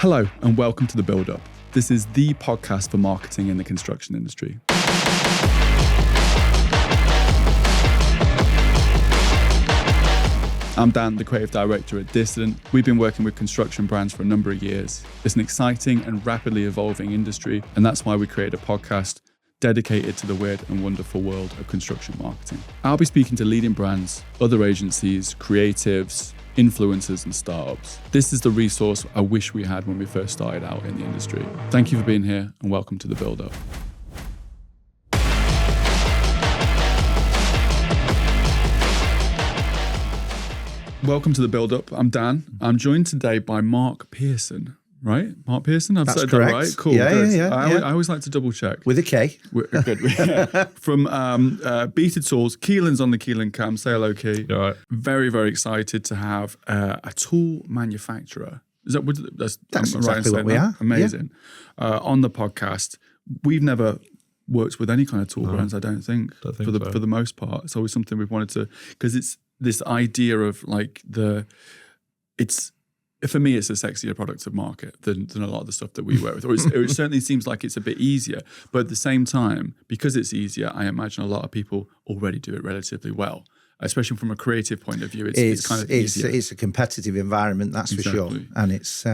Hello and welcome to the Buildup. This is the podcast for marketing in the construction industry. I'm Dan, the creative director at Dissident. We've been working with construction brands for a number of years. It's an exciting and rapidly evolving industry, and that's why we created a podcast dedicated to the weird and wonderful world of construction marketing. I'll be speaking to leading brands, other agencies, creatives, influencers and startups. This is the resource I wish we had when we first started out in the industry. Thank you for being here and welcome to the Buildup. Welcome to the Buildup. I'm Dan. I'm joined today by Mark Pearson. Right? Mark Pearson? I've said correct. That right? Cool. Yeah, good. yeah. I always like to double check. With a K. Good. From Beta Tools, Keelan's on the Keelan cam. Say hello, Key. All right. Very, very excited to have a tool manufacturer. That's exactly what we are. Amazing. Yeah. On the podcast, we've never worked with any kind of tool brands, I don't think for the most part. It's always something we've wanted to, because it's this idea of like for me, it's a sexier product of market than a lot of the stuff that we work with. Or it certainly seems like it's a bit easier. But at the same time, because it's easier, I imagine a lot of people already do it relatively well. Especially from a creative point of view, it's kind of easier. It's a competitive environment, that's Exactly. for sure. And it's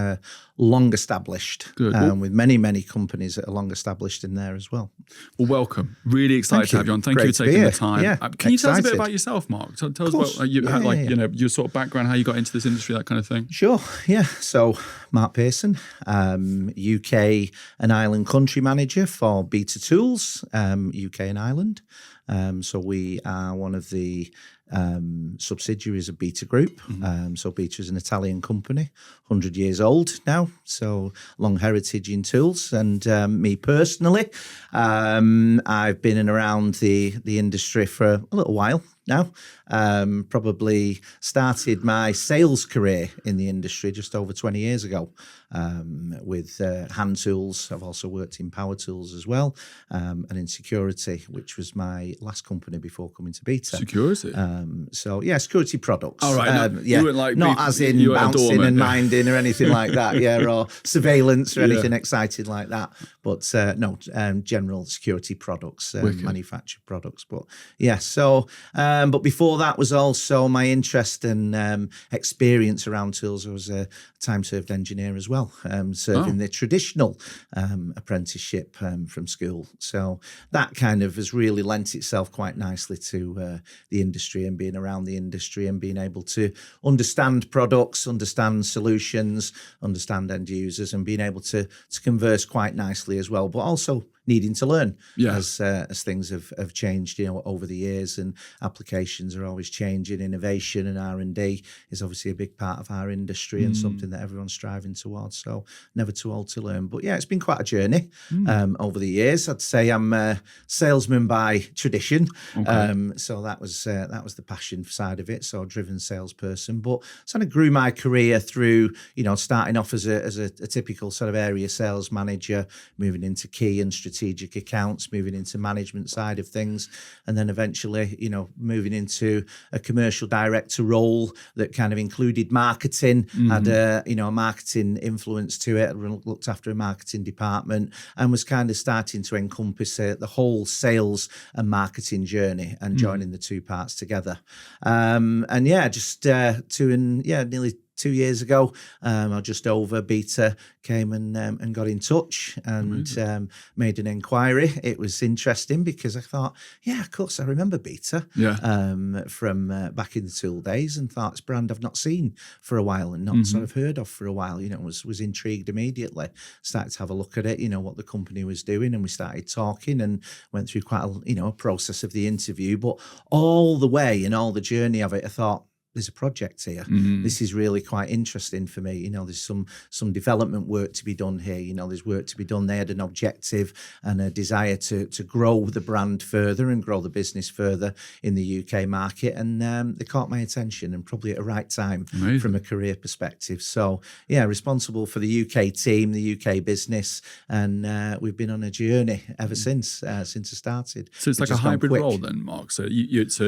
long established, with many companies that are long established in there as well. Well, welcome. Really excited to have you on. Thank you for taking the time. Yeah, can you tell us a bit about yourself, Mark? Tell us about your sort of background, how you got into this industry, that kind of thing. Sure, yeah. So, Mark Pearson, UK and Ireland country manager for Beta Tools, UK and Ireland. So we are one of the subsidiaries of Beta Group. So Beta is an Italian company, 100 years old now, so long heritage in tools. And me personally, I've been in around the industry for a little while now. Probably started my sales career in the industry just over 20 years ago with hand tools. I've also worked in power tools as well, and in security, which was my last company before coming to Beta. Security? Security products. All right. You weren't like not as in bouncing and minding or anything like that, or surveillance or anything exciting like that. But general security products, manufactured products. But but before that was also my interest and experience around tools. I was a time-served engineer as well, serving the traditional apprenticeship from school. So that kind of has really lent itself quite nicely to the industry and being around the industry and being able to understand products, understand solutions, understand end users, and being able to converse quite nicely as well, but also needing to learn as things have changed, over the years, and applications are always changing. Innovation and R&D is obviously a big part of our industry and something that everyone's striving towards. So never too old to learn. But it's been quite a journey over the years. I'd say I'm a salesman by tradition. Okay. So that was the passion side of it. So a driven salesperson, but sort of grew my career through, starting off as a typical sort of area sales manager, moving into key and strategic accounts, moving into management side of things, and then eventually, moving into a commercial director role that kind of included marketing, had a marketing influence to it, looked after a marketing department, and was kind of starting to encompass the whole sales and marketing journey and joining the two parts together. Nearly 2 years ago, or just over, Beta came and got in touch and made an inquiry. It was interesting because I thought, of course, I remember Beta from back in the tool days, and thought it's a brand I've not seen for a while and not sort of heard of for a while. Was intrigued immediately. Started to have a look at it, what the company was doing, and we started talking and went through quite a process of the interview. But all the way and all the journey of it, I thought, there's a project here. This is really quite interesting for me. There's some development work to be done here. There's work to be done. They had an objective and a desire to grow the brand further and grow the business further in the UK market. And they caught my attention, and probably at the right time from a career perspective. So, responsible for the UK team, the UK business. And we've been on a journey ever since I started. So it's like a hybrid role then, Mark. So is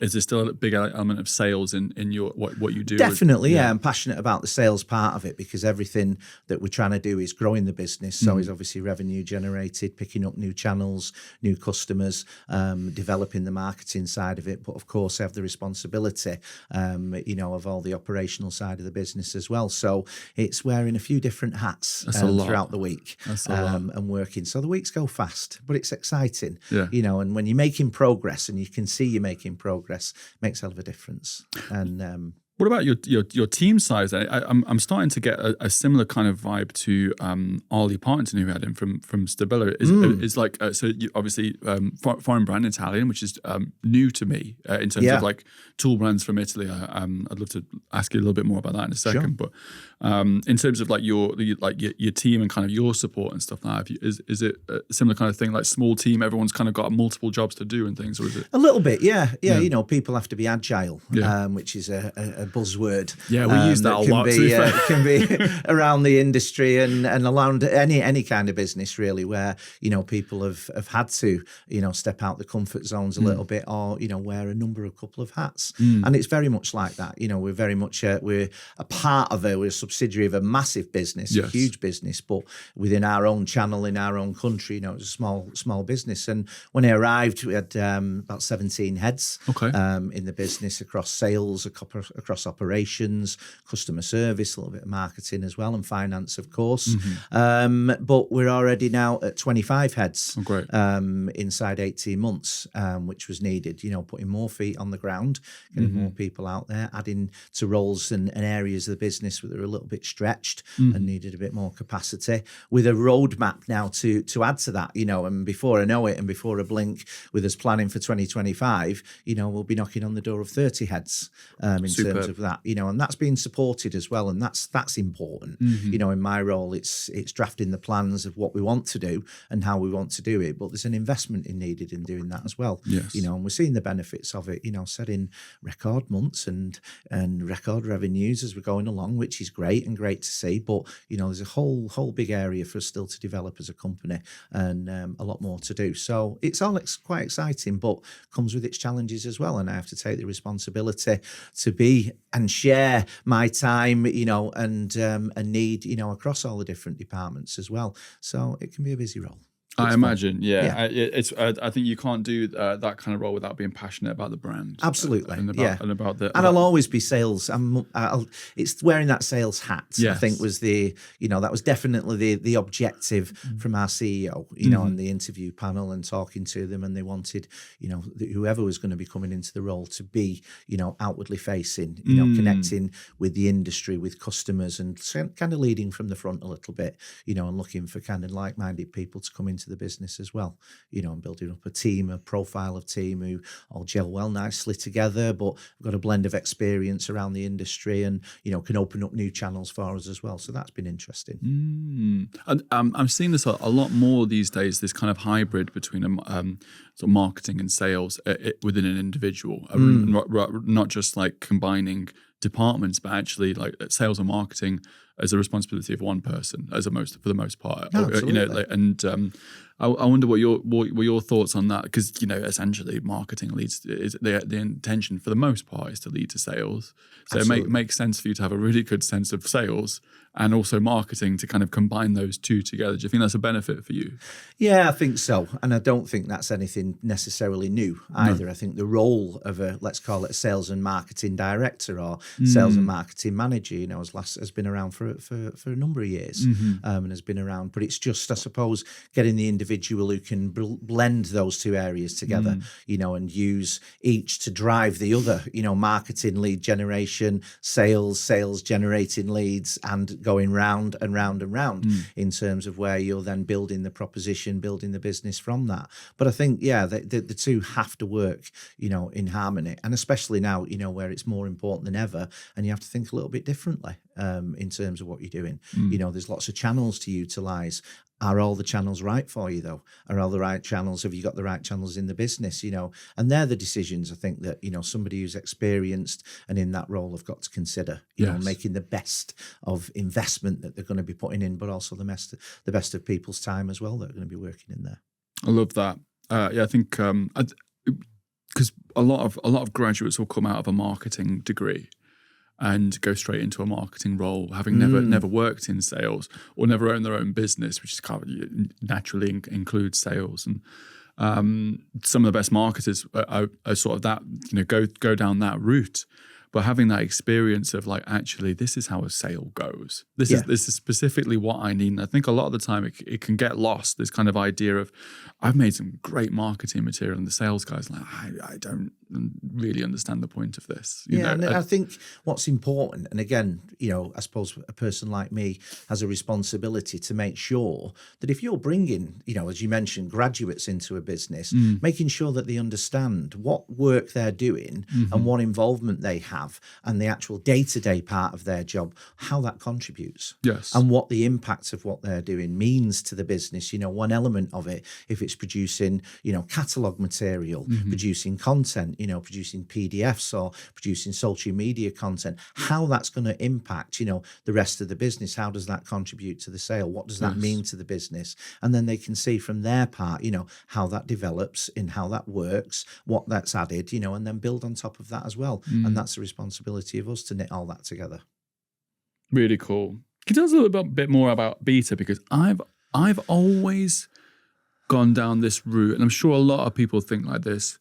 there still big element of sales in your what you do. Definitely, yeah. I'm passionate about the sales part of it because everything that we're trying to do is growing the business. So it's obviously revenue generated, picking up new channels, new customers, developing the marketing side of it. But of course, I have the responsibility, of all the operational side of the business as well. So it's wearing a few different hats throughout the week and working. So the weeks go fast, but it's exciting. Yeah. And when you're making progress and you can see you're making progress, makes a hell of a difference. And what about your team size? I'm starting to get a similar kind of vibe to Ollie Partington, who had him from Stabilo. Is like so you, obviously foreign brand Italian, which is new to me in terms of like tool brands from Italy. I'd love to ask you a little bit more about that in a second. Sure. But in terms of like your team and kind of your support and stuff like that, is it a similar kind of thing, like small team? Everyone's kind of got multiple jobs to do and things, or is it a little bit? Yeah. People have to be agile, which is a buzzword. Yeah, we use that a lot. Can be around the industry and around any kind of business really, where people have had to step out the comfort zones a little bit, or wear a couple of hats. And it's very much like that. We're very much we're a part of we're a subsidiary of a massive business, a huge business, but within our own channel in our own country. It was a small business. And when I arrived, we had about 17 heads in the business across sales, across operations, customer service, a little bit of marketing as well, and finance, of course. But we're already now at 25 heads inside 18 months, which was needed, putting more feet on the ground, getting more people out there, adding to roles and areas of the business that are a little bit stretched and needed a bit more capacity, with a roadmap now to add to that, and before I know it, and before I blink, with us planning for 2025, we'll be knocking on the door of 30 heads in terms of that. And that's being supported as well, and that's important. In my role, it's drafting the plans of what we want to do and how we want to do it, but there's an investment needed in doing that as well. Yes. And we're seeing the benefits of it. Setting record months and record revenues as we're going along, which is great and great to see. But there's a whole big area for us still to develop as a company, and a lot more to do. So it's all quite exciting, but comes with its challenges as well. And I have to take the responsibility to be and share my time, and need, across all the different departments as well. So it can be a busy role. I imagine, yeah. I think you can't do that kind of role without being passionate about the brand. Absolutely, and about the. And I'll always be sales. It's wearing that sales hat. Yes. I think was that was definitely the objective from our CEO. On the interview panel and talking to them, and they wanted, whoever was going to be coming into the role to be, outwardly facing, connecting with the industry, with customers, and kind of leading from the front a little bit, and looking for kind of like-minded people to come into the business as well, and building up a profile of team who all gel well nicely together, but we've got a blend of experience around the industry, and can open up new channels for us as well. So that's been interesting. And I'm seeing this a lot more these days, this kind of hybrid between sort of marketing and sales within an individual, not just like combining departments, but actually like sales and marketing as a responsibility of one person, for the most part. Absolutely. I wonder what your thoughts on that, because essentially marketing leads the intention for the most part is to lead to sales. So it makes sense for you to have a really good sense of sales and also marketing to kind of combine those two together. Do you think that's a benefit for you? Yeah, I think so. And I don't think that's anything necessarily new either. No. I think the role of let's call it a sales and marketing director or sales and marketing manager, has been around for a number of years, and has been around. But it's just, I suppose, getting the individual who can blend those two areas together, and use each to drive the other, marketing lead generation, sales generating leads, and going round and round and round in terms of where you're then building the proposition, building the business from that. But I think, the two have to work, in harmony, and especially now, where it's more important than ever, and you have to think a little bit differently in terms of what you're doing. There's lots of channels to utilize. Are all the channels right for you, though? Are all the right channels? Have you got the right channels in the business? And they're the decisions I think that, somebody who's experienced and in that role have got to consider, making the best of investment that they're going to be putting in, but also the best of people's time as well that are going to be working in there. I love that. I think because a lot of graduates will come out of a marketing degree and go straight into a marketing role, having never worked in sales or never owned their own business, which is kind of naturally includes sales. And some of the best marketers are sort of that, go down that route. But having that experience of like, actually, this is how a sale goes. This is specifically what I need. And I think a lot of the time it can get lost, this kind of idea of, I've made some great marketing material and the sales guy's like, I don't really understand the point of this. And I think what's important, and again, I suppose a person like me has a responsibility to make sure that if you're bringing, as you mentioned, graduates into a business, making sure that they understand what work they're doing and what involvement they have and the actual day-to-day part of their job, how that contributes. Yes. And what the impact of what they're doing means to the business. One element of it, if it's producing, catalogue material, producing content, producing PDFs or producing social media content, how that's going to impact, the rest of the business. How does that contribute to the sale? What does that mean to the business? And then they can see from their part, how that develops and how that works, what that's added, and then build on top of that as well. And that's the responsibility of us to knit all that together. Really cool. Can you tell us a little bit more about beta? Because I've always gone down this route, and I'm sure a lot of people think like this.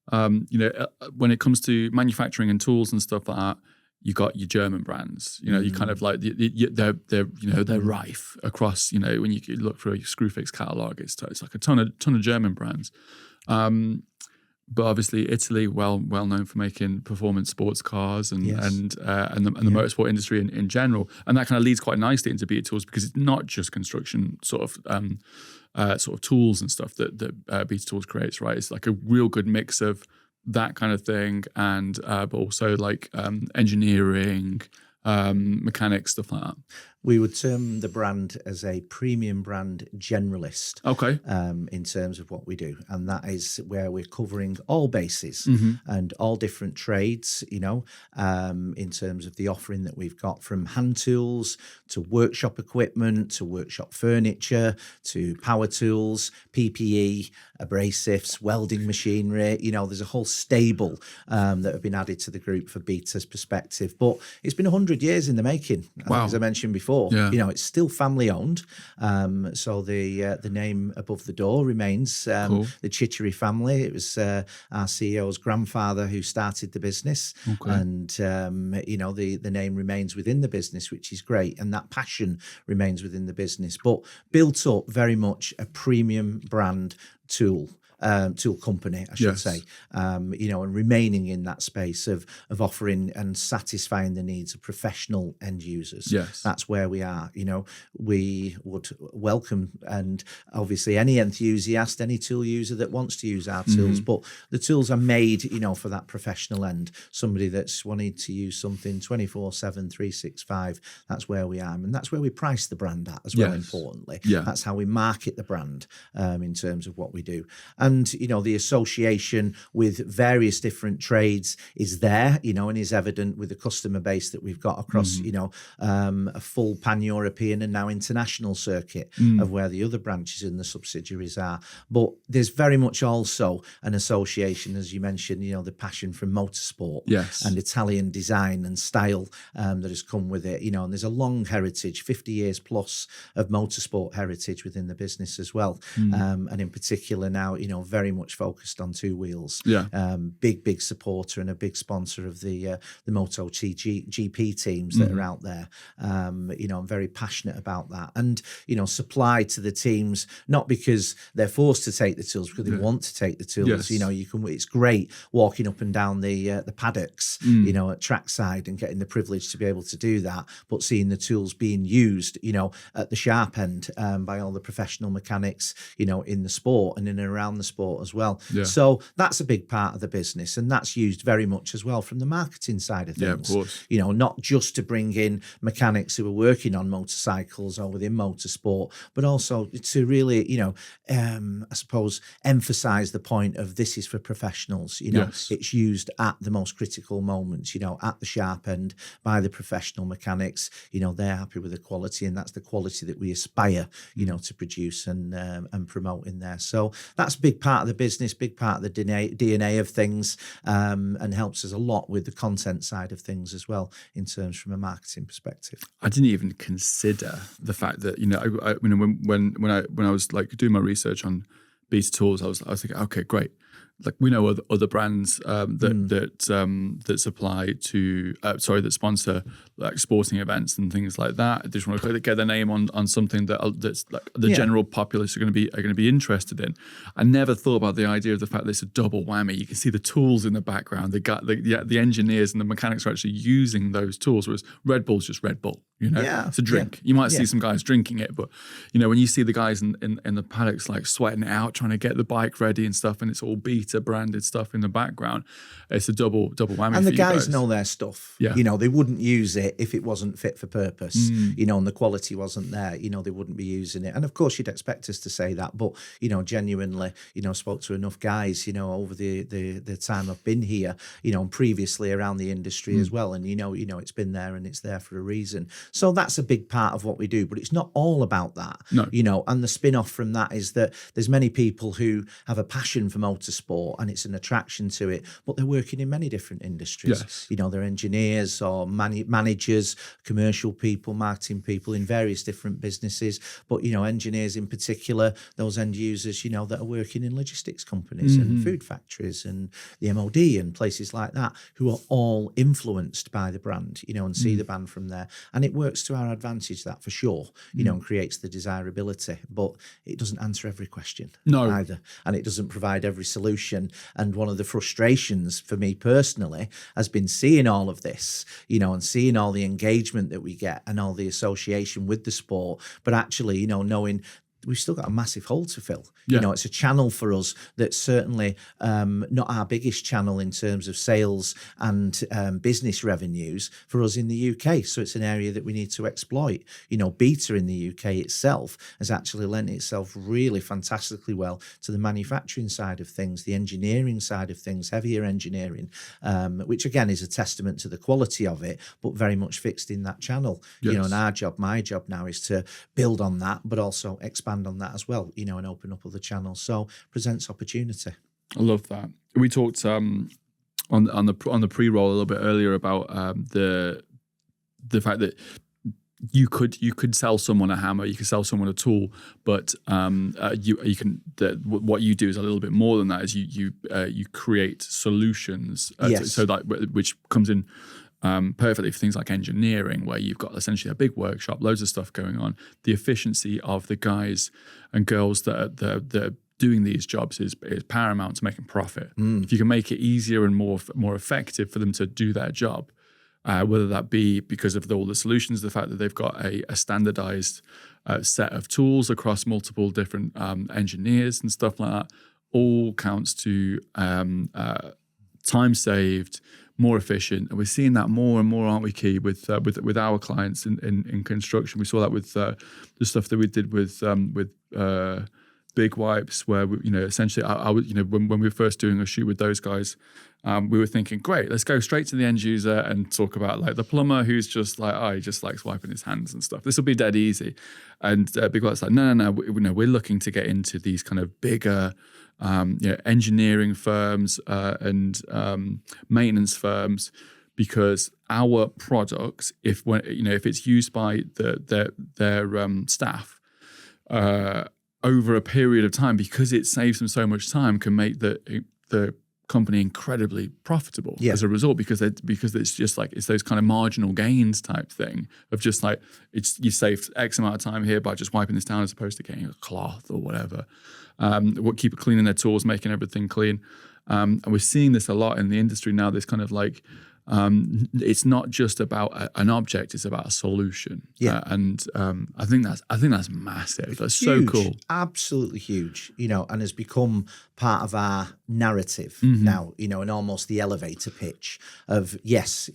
When it comes to manufacturing and tools and stuff like that, you got your German brands. You kind of like they're rife across. When you look for a Screwfix catalog, it's like a ton of German brands. But obviously, Italy, well known for making performance sports cars and the motorsport industry in general, and that kind of leads quite nicely into beta tools because it's not just construction sort of tools and stuff that beta tools creates, right? It's like a real good mix of that kind of thing, and but also like engineering, mechanics, stuff like that. We would term the brand as a premium brand generalist. Okay. In terms of what we do. And that is where we're covering all bases and all different trades, in terms of the offering that we've got, from hand tools to workshop equipment, to workshop furniture, to power tools, PPE, abrasives, welding machinery. There's a whole stable that have been added to the group for Beta's perspective. But it's been 100 years in the making, as I mentioned before. Yeah. It's still family owned. So the name above the door remains cool. The Chichery family. It was our CEO's grandfather who started the business. Okay. And, the name remains within the business, which is great. And that passion remains within the business. But built up very much a premium brand tool company, I should say, and remaining in that space of offering and satisfying the needs of professional end users. Yes. That's where we are. We would welcome, and obviously any enthusiast, any tool user that wants to use our tools, but the tools are made, for that professional end, somebody that's wanting to use something 24/7, 365. That's where we are. And that's where we price the brand at as well, importantly. Yeah. That's how we market the brand in terms of what we do. And, the association with various different trades is there, and is evident with the customer base that we've got across, a full pan-European and now international circuit of where the other branches and the subsidiaries are. But there's very much also an association, as you mentioned, the passion for motorsport and Italian design and style that has come with it, and there's a long heritage, 50 years plus of motorsport heritage within the business as well. And in particular now, very much focused on two wheels. Big supporter and a big sponsor of the Moto GP teams that are out there. I'm very passionate about that, and supply to the teams, not because they're forced to take the tools, because they want to take the tools. It's great walking up and down the paddocks, at trackside, and getting the privilege to be able to do that, but seeing the tools being used, at the sharp end by all the professional mechanics, in the sport and in and around the sport as well. So that's a big part of the business, and that's used very much as well from the marketing side of things. Of course. Not just to bring in mechanics who are working on motorcycles or within motorsport, but also to really, I suppose, emphasize the point of this is for professionals. It's used at the most critical moments, at the sharp end by the professional mechanics. They're happy with the quality, and that's the quality that we aspire, to produce and promote in there. So that's a big big part of the business, big part of the DNA of ththings, and helps us a lot with the content side of things as well, in terms from a marketing perspective. I didn't even consider the fact that, when I was like doing my research on Beta Tools, I was thinking, okay, great. Like we know other brands that supply to that sponsor like sporting events and things like that. They just want to get their name on something that's like the general populace are going to be interested in. I never thought about the idea of the fact that it's a double whammy. You can see the tools in the background. The engineers and the mechanics are actually using those tools. Whereas Red Bull's just Red Bull. It's a drink. You might see some guys drinking it, but when you see the guys in the paddocks like sweating it out, trying to get the bike ready and stuff, and it's all Beta branded stuff in the background, it's a double whammy. And the guys know their stuff. Yeah. They wouldn't use it if it wasn't fit for purpose. And the quality wasn't there. They wouldn't be using it. And of course, you'd expect us to say that, but genuinely, spoke to enough guys, over the time I've been here, and previously around the industry as well, and it's been there and it's there for a reason. So that's a big part of what we do, but it's not all about that. No. And the spin-off from that is that there's many people who have a passion for motorsport and it's an attraction to it, but they're working in many different industries. Yes. They're engineers or managers, commercial people, marketing people in various different businesses, but engineers in particular, those end users, that are working in logistics companies and food factories and the MOD and places like that, who are all influenced by the brand, and see the brand from there. And it works to our advantage, that for sure, and creates the desirability, but it doesn't answer every question either. And it doesn't provide every solution. And one of the frustrations for me personally has been seeing all of this, and seeing all the engagement that we get and all the association with the sport, but actually, knowing we've still got a massive hole to fill. It's a channel for us that's certainly not our biggest channel in terms of sales and business revenues for us in the UK. So it's an area that we need to exploit. Beta in the UK itself has actually lent itself really fantastically well to the manufacturing side of things, the engineering side of things, heavier engineering, which again is a testament to the quality of it, but very much fixed in that channel. Yes. And my job now is to build on that, but also expand on that as well, and open up other channels. So presents opportunity. I love that. We talked on the pre-roll a little bit earlier about the fact that you could sell someone a hammer, you could sell someone a tool, but what you do is a little bit more than that. Is you create solutions, so that which comes in perfectly for things like engineering, where you've got essentially a big workshop, loads of stuff going on. The efficiency of the guys and girls that are doing these jobs is paramount to making profit. If you can make it easier and more effective for them to do their job, whether that be because of all the solutions, the fact that they've got a standardized set of tools across multiple different engineers and stuff like that, all counts to time saved, more efficient. And we're seeing that more and more, aren't we, Key, with our clients in construction. We saw that with the stuff that we did with Big Wipes, where essentially I was, when we were first doing a shoot with those guys, we were thinking, great, let's go straight to the end user and talk about like the plumber who's just like, he just likes wiping his hands and stuff. This will be dead easy. And Big Wipes like, no, we're looking to get into these kind of bigger engineering firms and maintenance firms, because our products, if it's used by their staff over a period of time, because it saves them so much time, can make the company incredibly profitable as a result, because it's just like, it's those kind of marginal gains type thing of just like, you saved X amount of time here by just wiping this down as opposed to getting a cloth or whatever. Keep it clean in their tools, making everything clean. And we're seeing this a lot in the industry now, this kind of like, it's not just about an object; it's about a solution. And I think that's massive. That's huge. So cool, absolutely huge. And has become part of our narrative now. And almost the elevator pitch of yes.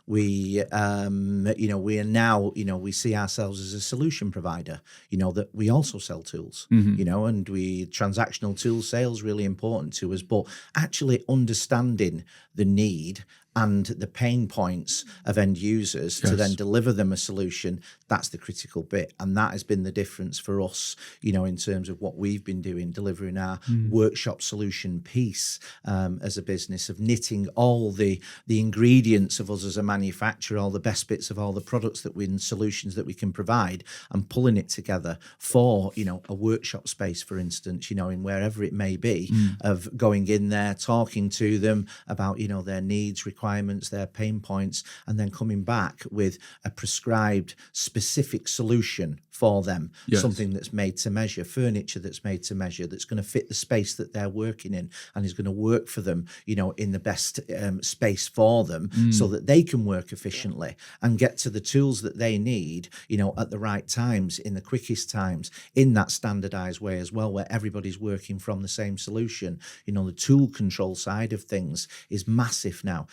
We are now. We see ourselves as a solution provider. That we also sell tools. And transactional tool sales really important to us, but actually understanding the need and the pain points of end users to then deliver them a solution. That's the critical bit. And that has been the difference for us, in terms of what we've been doing, delivering our workshop solution piece as a business, of knitting all the ingredients of us as a manufacturer, all the best bits of all the products that we, solutions that we can provide, and pulling it together for, a workshop space, for instance, in wherever it may be, of going in there, talking to them about, their needs, requirements, their pain points, and then coming back with a prescribed specific solution for them, something that's made to measure, furniture that's made to measure, that's going to fit the space that they're working in and is going to work for them, in the best space for them, so that they can work efficiently and get to the tools that they need, at the right times, in the quickest times, in that standardized way as well, where everybody's working from the same solution. The tool control side of things is massive now,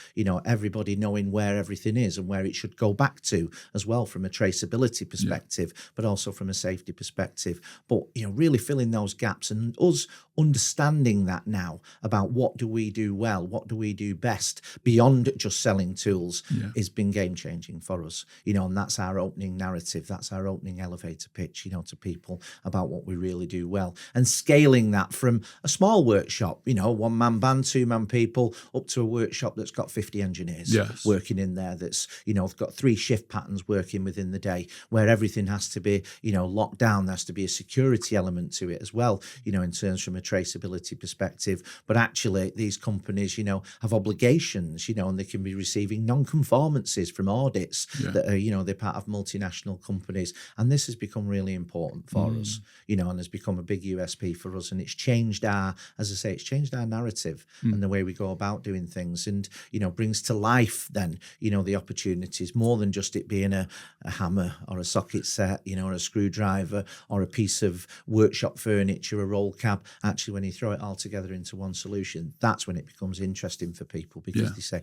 everybody knowing where everything is and where it should go back to as well, from a traceability perspective, but also from a safety perspective. But, really filling those gaps, and us understanding that now about what do we do well, what do we do best beyond just selling tools, has been game changing for us, and that's our opening narrative. That's our opening elevator pitch, to people about what we really do well, and scaling that from a small workshop, 1-man band, 2-man people, up to a workshop that's got 50 engineers working in there, that's, got 3 shift patterns working within the day, where everything has to be, locked down. There has to be a security element to it as well, in terms from a traceability perspective. But actually, these companies, have obligations, and they can be receiving non-conformances from audits that are, they're part of multinational companies. And this has become really important for us, and has become a big USP for us. And it's changed our narrative and the way we go about doing things, and, brings to life then, the opportunities, more than just it being a hammer or a socket set, or a screwdriver or a piece of workshop furniture, a roll cab. Actually, when you throw it all together into one solution, that's when it becomes interesting for people, because they say,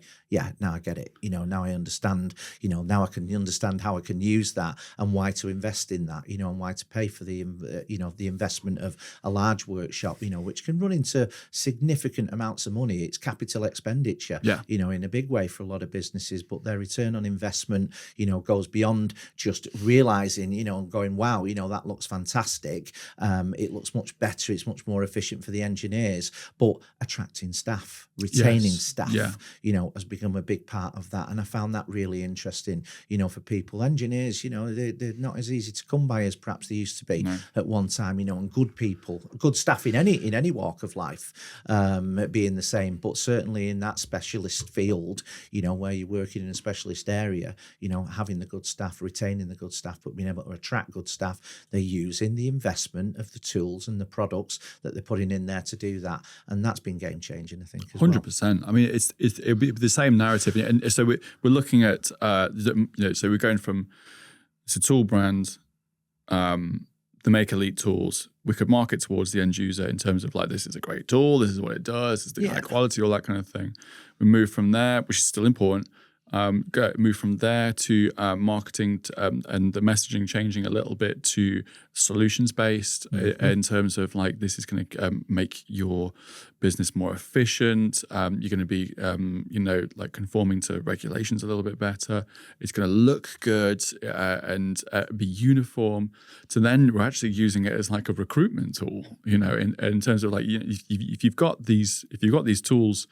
now I get it. Now I understand, now I can understand how I can use that and why to invest in that, and why to pay for the, the investment of a large workshop, which can run into significant amounts of money. It's capital expenditure, in a big way for a lot of businesses, but their return on investment, goes beyond just realizing, and going, wow, that looks fantastic. It looks much better. It's much more efficient for the engineers, but attracting staff, retaining staff, has become a big part of that. And I found that really interesting, for people. Engineers, they're not as easy to come by as perhaps they used to be at one time, and good people, good staff in any walk of life, being the same, but certainly in that specialist field, where you're working in a specialist area, having the good staff, retaining the good staff, but being able to attract good staff, they're using the investment of the tools and the products that they're putting in there to do that. And that's been game changing, I think, as 100%. well. I mean, it'll be the same narrative. And so we're looking at, so we're going from, it's a tool brand, the Make Elite tools. We could market towards the end user in terms of like, this is a great tool, this is what it does, this is the high quality, all that kind of thing. We move from there, which is still important, move from there to marketing and the messaging changing a little bit to solutions based in terms of like, this is going to make your business more efficient. You're going to be, like conforming to regulations a little bit better. It's going to look good and be uniform. So then we're actually using it as like a recruitment tool, in terms of like, if you've got these tools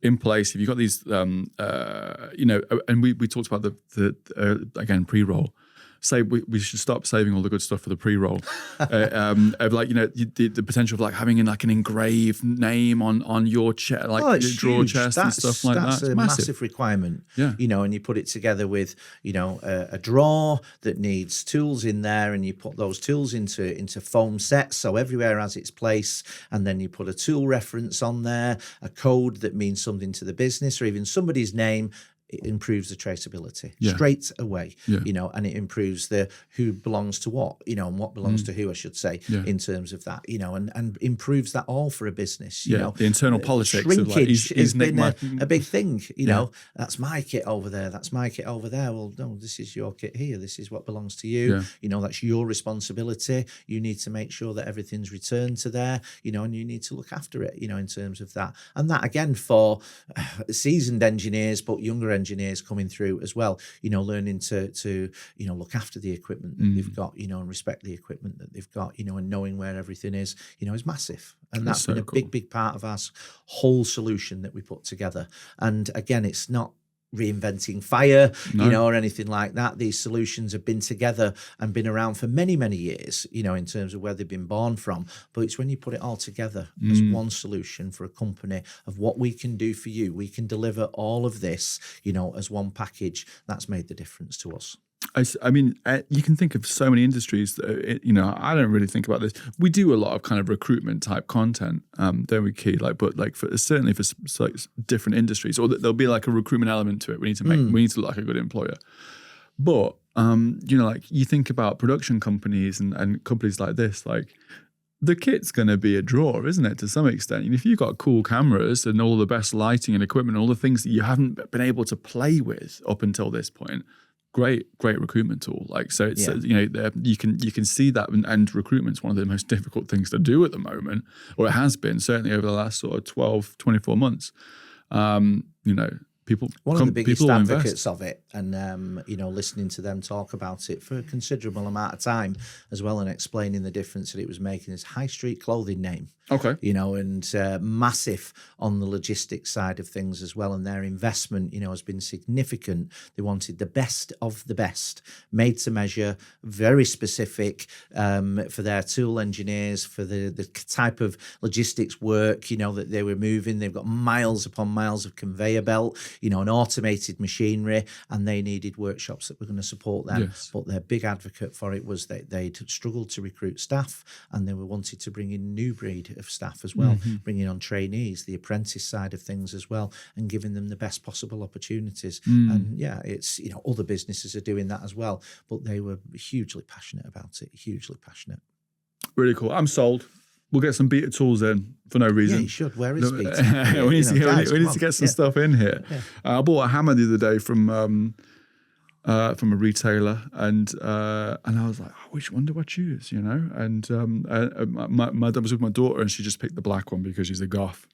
in place, if you've got these, and we talked about the again, pre-roll. Say we should stop saving all the good stuff for the pre-roll. Of like, the potential of like having like an engraved name on your chest, like your drawer chest and stuff like that. That's a massive requirement. And you put it together with, a drawer that needs tools in there, and you put those tools into foam sets, so everywhere has its place, and then you put a tool reference on there, a code that means something to the business, or even somebody's name, it improves the traceability straight away, and it improves the who belongs to what, and what belongs to who, I should say, in terms of that, and improves that all for a business, you know. The internal politics shrinkage of has been a big thing, you know. That's my kit over there. That's my kit over there. Well, no, this is your kit here. This is what belongs to you. You know, that's your responsibility. You need to make sure that everything's returned to there, you know, and you need to look after it, you know, in terms of that. And that, again, for seasoned engineers, but younger engineers coming through as well, you know, learning to you know, look after the equipment that they've got, you know, and respect the equipment that they've got, you know, and knowing where everything is, you know, is massive. And that's been a big part of our whole solution that we put together. And again, it's not reinventing fire, you know, or anything like that. These solutions have been together and been around for many, many years, you know, in terms of where they've been born from. But it's when you put it all together as one solution for a company of what we can do for you, we can deliver all of this, you know, as one package. That's made the difference to us. I mean, you can think of so many industries that, you know, I don't really think about this. We do a lot of kind of recruitment type content, don't we, Key? Like, but like certainly for like different industries, or there'll be like a recruitment element to it. We need to we need to look like a good employer. But you know, like you think about production companies and companies like this, like the kit's going to be a draw, isn't it, to some extent? And if you've got cool cameras and all the best lighting and equipment, all the things that you haven't been able to play with up until this point. Great recruitment tool. Like, so it's, you know, you can see that, and recruitment's one of the most difficult things to do at the moment, or it has been certainly over the last sort of 12, 24 months. You know, one of the biggest advocates of it, and you know, listening to them talk about it for a considerable amount of time as well, and explaining the difference that it was making, is High Street clothing name. Okay. You know, and massive on the logistics side of things as well, and their investment, you know, has been significant. They wanted the best of the best, made to measure, very specific for their tool engineers, for the type of logistics work, you know, that they were moving. They've got miles upon miles of conveyor belt, you know, an automated machinery, and they needed workshops that were going to support them. Yes. But their big advocate for it was that they'd struggled to recruit staff, and they were wanted to bring in new breed of staff as well, bringing on trainees, the apprentice side of things as well, and giving them the best possible opportunities. And yeah, it's, you know, other businesses are doing that as well, but they were hugely passionate about it, hugely passionate. Really cool. I'm sold. We'll get some beta tools in for no reason. Yeah, you should. Where is beta? we need to get some stuff in here. Yeah. I bought a hammer the other day from a retailer, and I was like, which one do I choose? You know, and my dad was with my daughter, and she just picked the black one because she's a goth.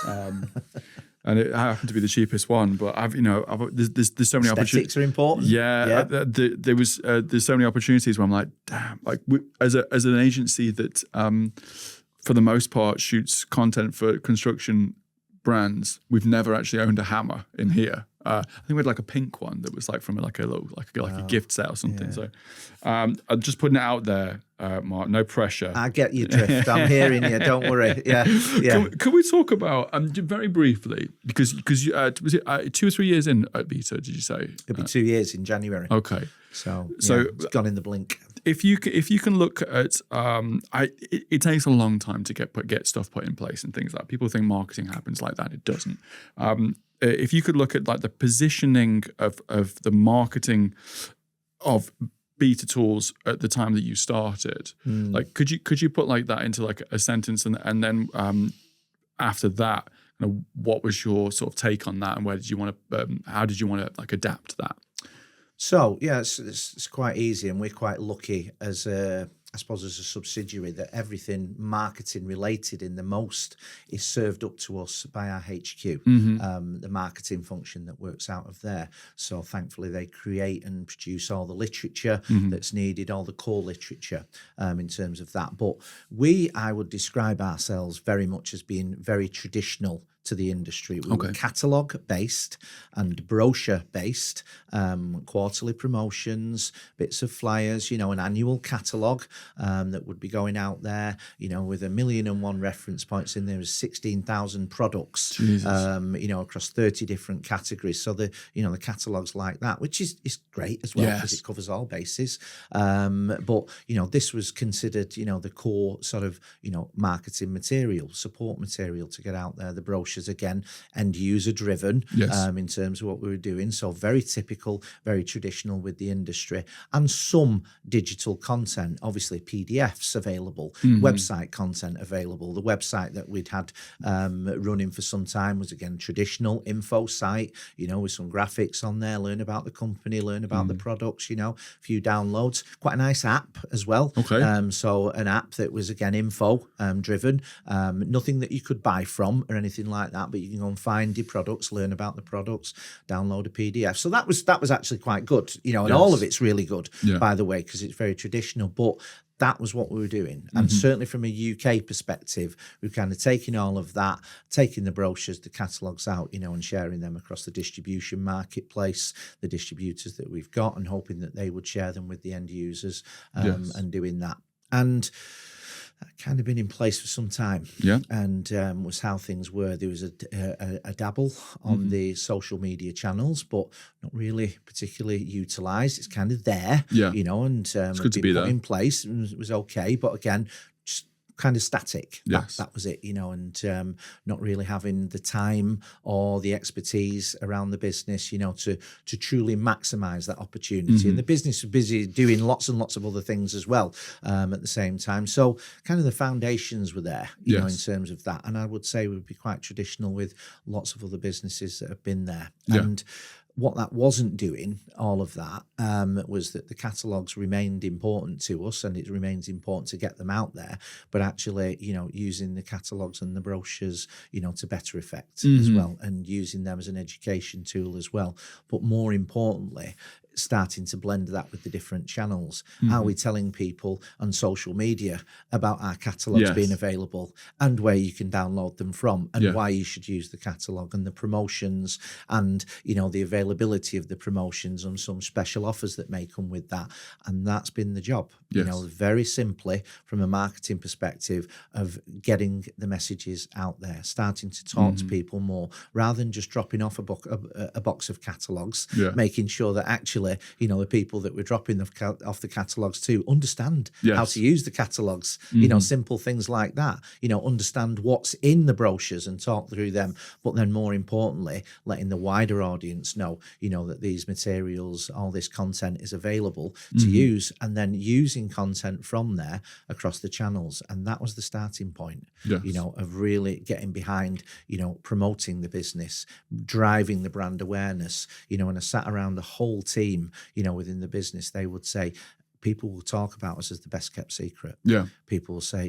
And it happened to be the cheapest one, but there's so many opportunities. Aesthetics are important. Yeah. There's so many opportunities where I'm like, damn, like as an agency that for the most part shoots content for construction brands, we've never actually owned a hammer in here. I think we had like a pink one that was like from like a gift set or something. Yeah. So I'm just putting it out there, Mark. No pressure. I get your drift. I'm hearing you. Don't worry. Yeah. Can we talk about very briefly, because you was it 2 or 3 years in at Vita? Did you say it'll be 2 years in January? Okay. So it's gone in the blink. If you can look at, it takes a long time to get stuff put in place and things like that. People think marketing happens like that. It doesn't. If you could look at like the positioning of the marketing of beta tools at the time that you started, like could you put like that into like a sentence, and then after that, you know, what was your sort of take on that, and where did you want to how did you want to like adapt that? So yeah, it's quite easy, and we're quite lucky as a subsidiary that everything marketing related in the most is served up to us by our HQ, the marketing function that works out of there. So thankfully they create and produce all the literature that's needed, all the core literature in terms of that. But I would describe ourselves very much as being very traditional to the industry. We were catalogue based and brochure based, quarterly promotions, bits of flyers, you know, an annual catalogue that would be going out there, you know, with 1,001 reference points in there, was 16,000 products, you know, across 30 different categories. So the catalogues like that, which is great as well, because it covers all bases. But, you know, this was considered, you know, the core sort of, you know, marketing material, support material to get out there, the brochures brochures, again, end user driven in terms of what we were doing. So very typical, very traditional with the industry, and some digital content, obviously PDFs available, website content available. The website that we'd had running for some time was, again, traditional info site, with some graphics on there, learn about the company, learn about the products, a few downloads, quite a nice app as well. Okay. So an app that was, again, info driven, nothing that you could buy from or anything like that, but you can go and find your products, learn about the products, download a PDF. So that was actually quite good, and all of it's really good, by the way, because it's very traditional, but that was what we were doing. And certainly from a UK perspective, we've kind of taken all of that, taking the brochures, the catalogues out, and sharing them across the distribution marketplace, the distributors that we've got, and hoping that they would share them with the end users, and doing that. And that kind of been in place for some time, and was how things were. There was a dabble on the social media channels, but not really particularly utilised. It's kind of there, and it's good to be put there in place. It was okay, but again, just kind of static. Yes. That was it, and not really having the time or the expertise around the business, to truly maximise that opportunity. And the business was busy doing lots and lots of other things as well at the same time. So kind of the foundations were there, in terms of that. And I would say we'd be quite traditional with lots of other businesses that have been there. And what that wasn't doing, all of that, was that the catalogues remained important to us, and it remains important to get them out there, but actually, using the catalogues and the brochures, to better effect as well, and using them as an education tool as well. But more importantly, starting to blend that with the different channels. Are we telling people on social media about our catalogues being available, and where you can download them from, and why you should use the catalogue, and the promotions, and the availability of the promotions, and some special offers that may come with that? And that's been the job, very simply from a marketing perspective, of getting the messages out there, starting to talk to people more, rather than just dropping off a box of catalogues, making sure that actually, the people that we're dropping off the catalogues to understand how to use the catalogues, simple things like that, understand what's in the brochures and talk through them. But then more importantly, letting the wider audience know, that these materials, all this content is available to use, and then using content from there across the channels. And that was the starting point, of really getting behind, promoting the business, driving the brand awareness, and I sat around the whole team, within the business. They would say, people will talk about us as the best kept secret. People will say,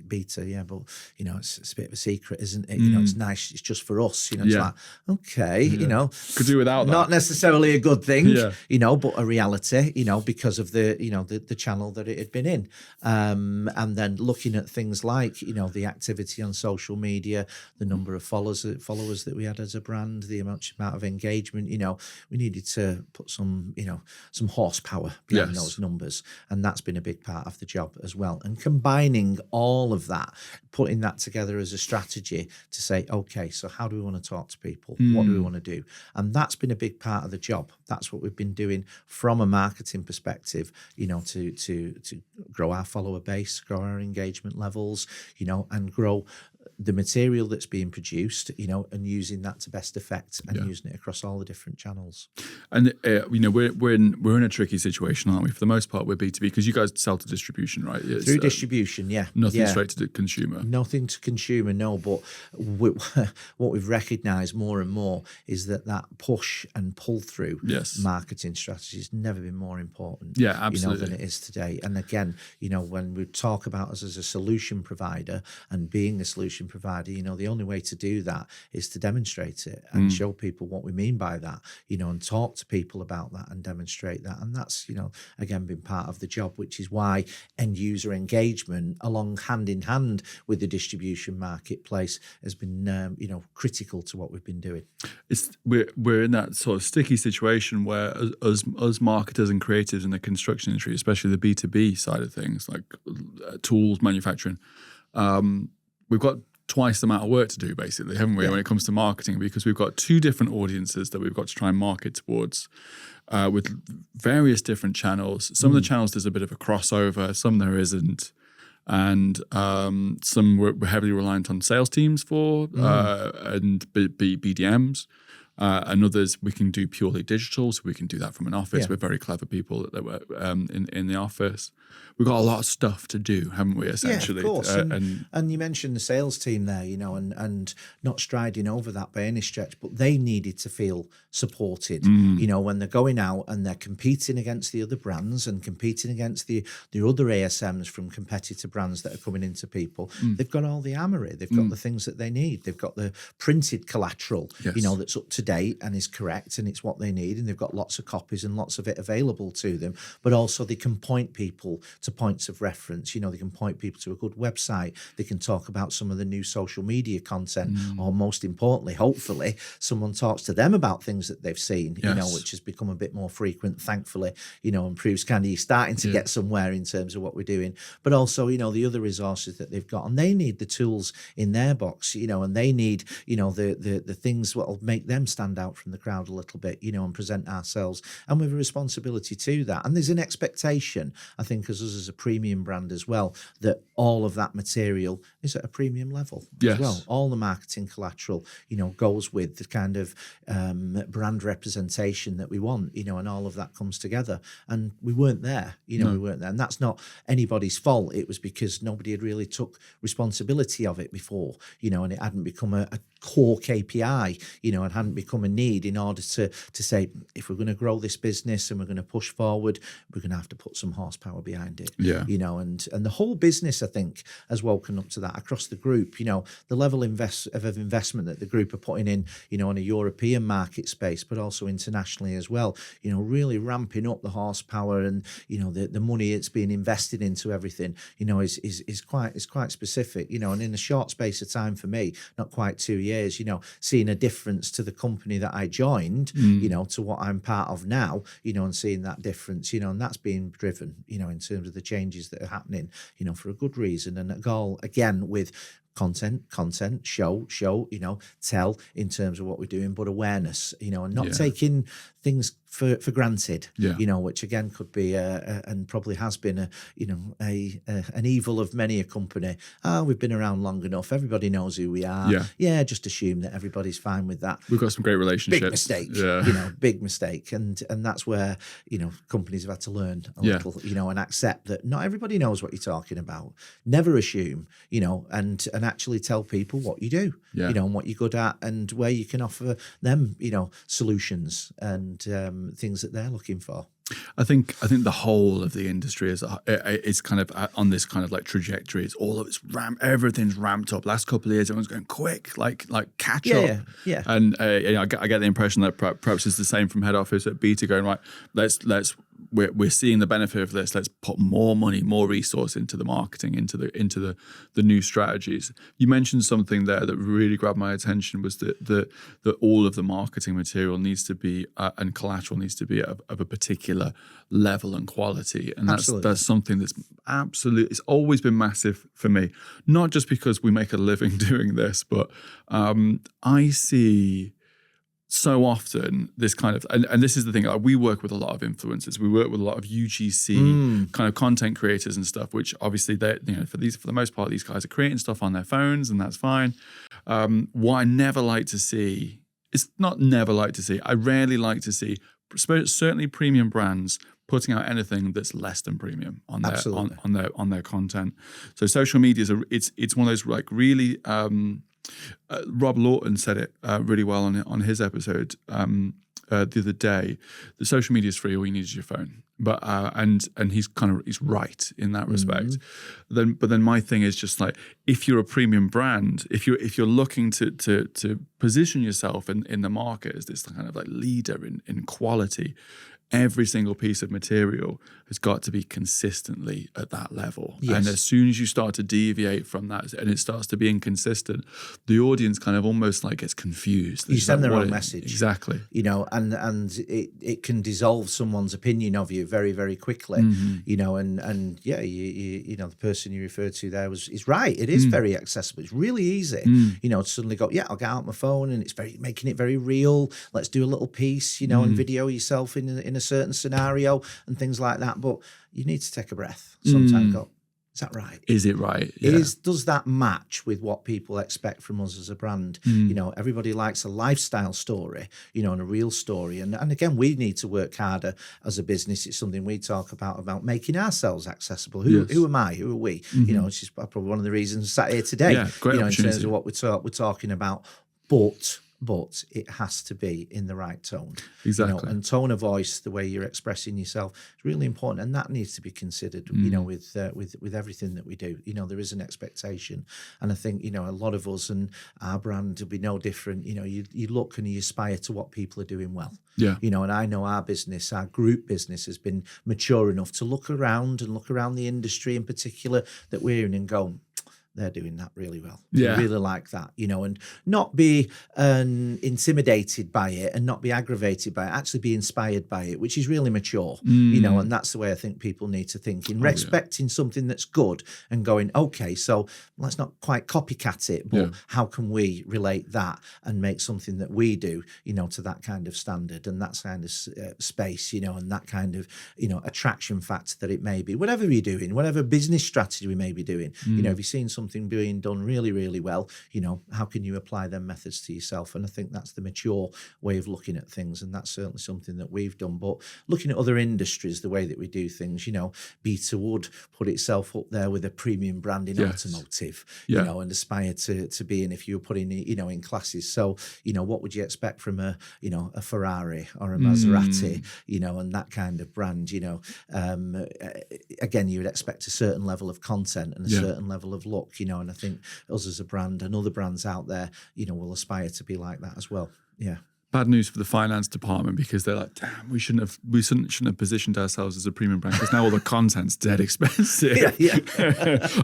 beta, but it's a bit of a secret, isn't it? It's nice. It's just for us. It's like, okay, could do without that. Not necessarily a good thing, but a reality, because of the channel that it had been in. And then looking at things like, the activity on social media, the number of followers that we had as a brand, the amount of engagement, we needed to put some horsepower behind those numbers, and that's been a big part of the job as well. And combining all of that, putting that together as a strategy to say, okay, so how do we want to talk to people? What do we want to do? And that's been a big part of the job. That's what we've been doing from a marketing perspective, to grow our follower base, grow our engagement levels, and grow the material that's being produced, and using that to best effect, and using it across all the different channels. And we're in a tricky situation, aren't we? For the most part, we're B2B, because you guys sell to distribution, right? It's, through distribution, nothing straight to the consumer. Nothing to consumer, no. But what we've recognised more and more is that push and pull through marketing strategy has never been more important. Absolutely. Than it is today. And again, when we talk about us as a solution provider and being a solution provider, the only way to do that is to demonstrate it and show people what we mean by that, and talk to people about that and demonstrate that. And that's, again, been part of the job, which is why end user engagement, along hand in hand with the distribution marketplace, has been, critical to what we've been doing. We're in that sort of sticky situation where us marketers and creatives in the construction industry, especially the B2B side of things, like tools manufacturing, we've got twice the amount of work to do, basically, haven't we, when it comes to marketing, because we've got two different audiences that we've got to try and market towards, with various different channels. Some of the channels there's a bit of a crossover, some there isn't. and some were heavily reliant on sales teams for and BDMs. And others we can do purely digital, so we can do that from an office. We're very clever people that were in the office. We've got a lot of stuff to do, haven't we, essentially? Yeah, of course. And you mentioned the sales team there, and not striding over that by any stretch, but they needed to feel supported, when they're going out and they're competing against the other brands and competing against the other ASMs from competitor brands that are coming into people. They've got all the armory. They've got the things that they need. They've got the printed collateral, that's up to date and is correct, and it's what they need. And they've got lots of copies and lots of it available to them. But also they can point people to points of reference. They can point people to a good website. They can talk about some of the new social media content, or most importantly, hopefully, someone talks to them about things that they've seen, which has become a bit more frequent, thankfully, and proves kind of you're starting to get somewhere in terms of what we're doing. But also, the other resources that they've got, and they need the tools in their box, and they need, the things that will make them stand out from the crowd a little bit, and present ourselves, and with a responsibility to that. And there's an expectation, I think, as us as a premium brand as well, that all of that material is at a premium level as well. All the marketing collateral, goes with the kind of brand representation that we want, and all of that comes together. And we weren't there, we weren't there. And that's not anybody's fault. It was because nobody had really took responsibility of it before, and it hadn't become a core KPI, and hadn't become a need in order to say, if we're going to grow this business and we're going to push forward, we're going to have to put some horsepower behind it. And the whole business, I think, has woken up to that across the group. The level of investment that the group are putting in, in a European market space, but also internationally as well, really ramping up the horsepower and, the money it's being invested into everything, is quite specific, and in a short space of time for me, not quite 2 years, seeing a difference to the company that I joined, to what I'm part of now, and seeing that difference, and that's being driven, in terms of the changes that are happening, for a good reason. And a goal, again, with content, show, tell in terms of what we're doing, but awareness, and not taking things for granted, which again could be and probably has been an evil of many a company. We've been around long enough, everybody knows who we are. Just assume that everybody's fine with that. We've got some great relationships. Big mistake, big mistake, and that's where companies have had to learn a little, and accept that not everybody knows what you're talking about. Never assume, and actually tell people what you do, and what you're good at, and where you can offer them, solutions and things that they're looking for. I think the whole of the industry is kind of on this kind of like trajectory. It's all of it's everything's ramped up. Last couple of years, everyone's going quick, like catch up. Yeah. And I get the impression that perhaps it's the same from head office at Beta, going right. We're seeing the benefit of this. Let's put more money, more resource into the marketing, into the new strategies. You mentioned something there that really grabbed my attention, was that all of the marketing material needs to be and collateral needs to be of a particular level and quality, and that's something that's absolutely, it's always been massive for me. Not just because we make a living doing this, but I see so often this kind of, and this is the thing, like we work with a lot of influencers, we work with a lot of UGC kind of content creators and stuff, which obviously they, for the most part, these guys are creating stuff on their phones, and that's fine. What I never like to see, it's not never like to see, I rarely like to see, certainly premium brands putting out anything that's less than premium on their on their content. So social media is it's one of those like really. Rob Lawton said it really well on his episode the other day. The social media is free. All you need is your phone. But and he's right in that respect. But then my thing is just like, if you're a premium brand, if you're looking to position yourself in the market as this kind of like leader in quality, every single piece of material has got to be consistently at that level. Yes. And as soon as you start to deviate from that and it starts to be inconsistent, the audience kind of almost like gets confused. You send the wrong message. Exactly. And it can dissolve someone's opinion of you very, very quickly. And the person you referred to there is right. It is very accessible. It's really easy, to suddenly go, I'll get out my phone, and it's making it very real. Let's do a little piece, and video yourself in a certain scenario and things like that. But you need to take a breath sometimes. Go, Is that right? Is it right? Yeah. Does that match with what people expect from us as a brand? You know, everybody likes a lifestyle story, you know, and a real story. And again, we need to work harder as a business. It's something we talk about making ourselves accessible. Who am I? Who are we? You know, which is probably one of the reasons I sat here today, you know, in terms of what we're talking about. But it has to be in the right tone. Exactly. You know, and tone of voice, the way you're expressing yourself, is really important, and that needs to be considered. You know, with everything that we do. You know, there is an expectation, and I think, you know, a lot of us and our brand will be no different. You know, you look and you aspire to what people are doing well. Yeah. You know, and I know our business, our group business, has been mature enough to look around the industry in particular that we're in and go, they're doing that really well. Yeah. I really like that, you know, and not be intimidated by it and not be aggravated by it, actually be inspired by it, which is really mature, you know, and that's the way I think people need to think, in respecting something that's good and going, okay, so let's not quite copycat it, but how can we relate that and make something that we do, you know, to that kind of standard and that kind of space, you know, and that kind of, you know, attraction factor that it may be, whatever you're doing, whatever business strategy we may be doing, you know, if you've seen something being done really, really well, you know, how can you apply them methods to yourself? And I think that's the mature way of looking at things, and that's certainly something that we've done. But looking at other industries, the way that we do things, you know, Beta Wood put itself up there with a premium brand in automotive, you know, and aspire to be in, if you were putting it, you know, in classes. So, you know, what would you expect from a, you know, a Ferrari or a Maserati, you know, and that kind of brand, you know, again, you would expect a certain level of content and a certain level of look, you know, and I think us as a brand and other brands out there, you know, will aspire to be like that as well. Yeah. Bad news for the finance department, because they're like, damn, we shouldn't have positioned ourselves as a premium brand, because now all the content's dead expensive.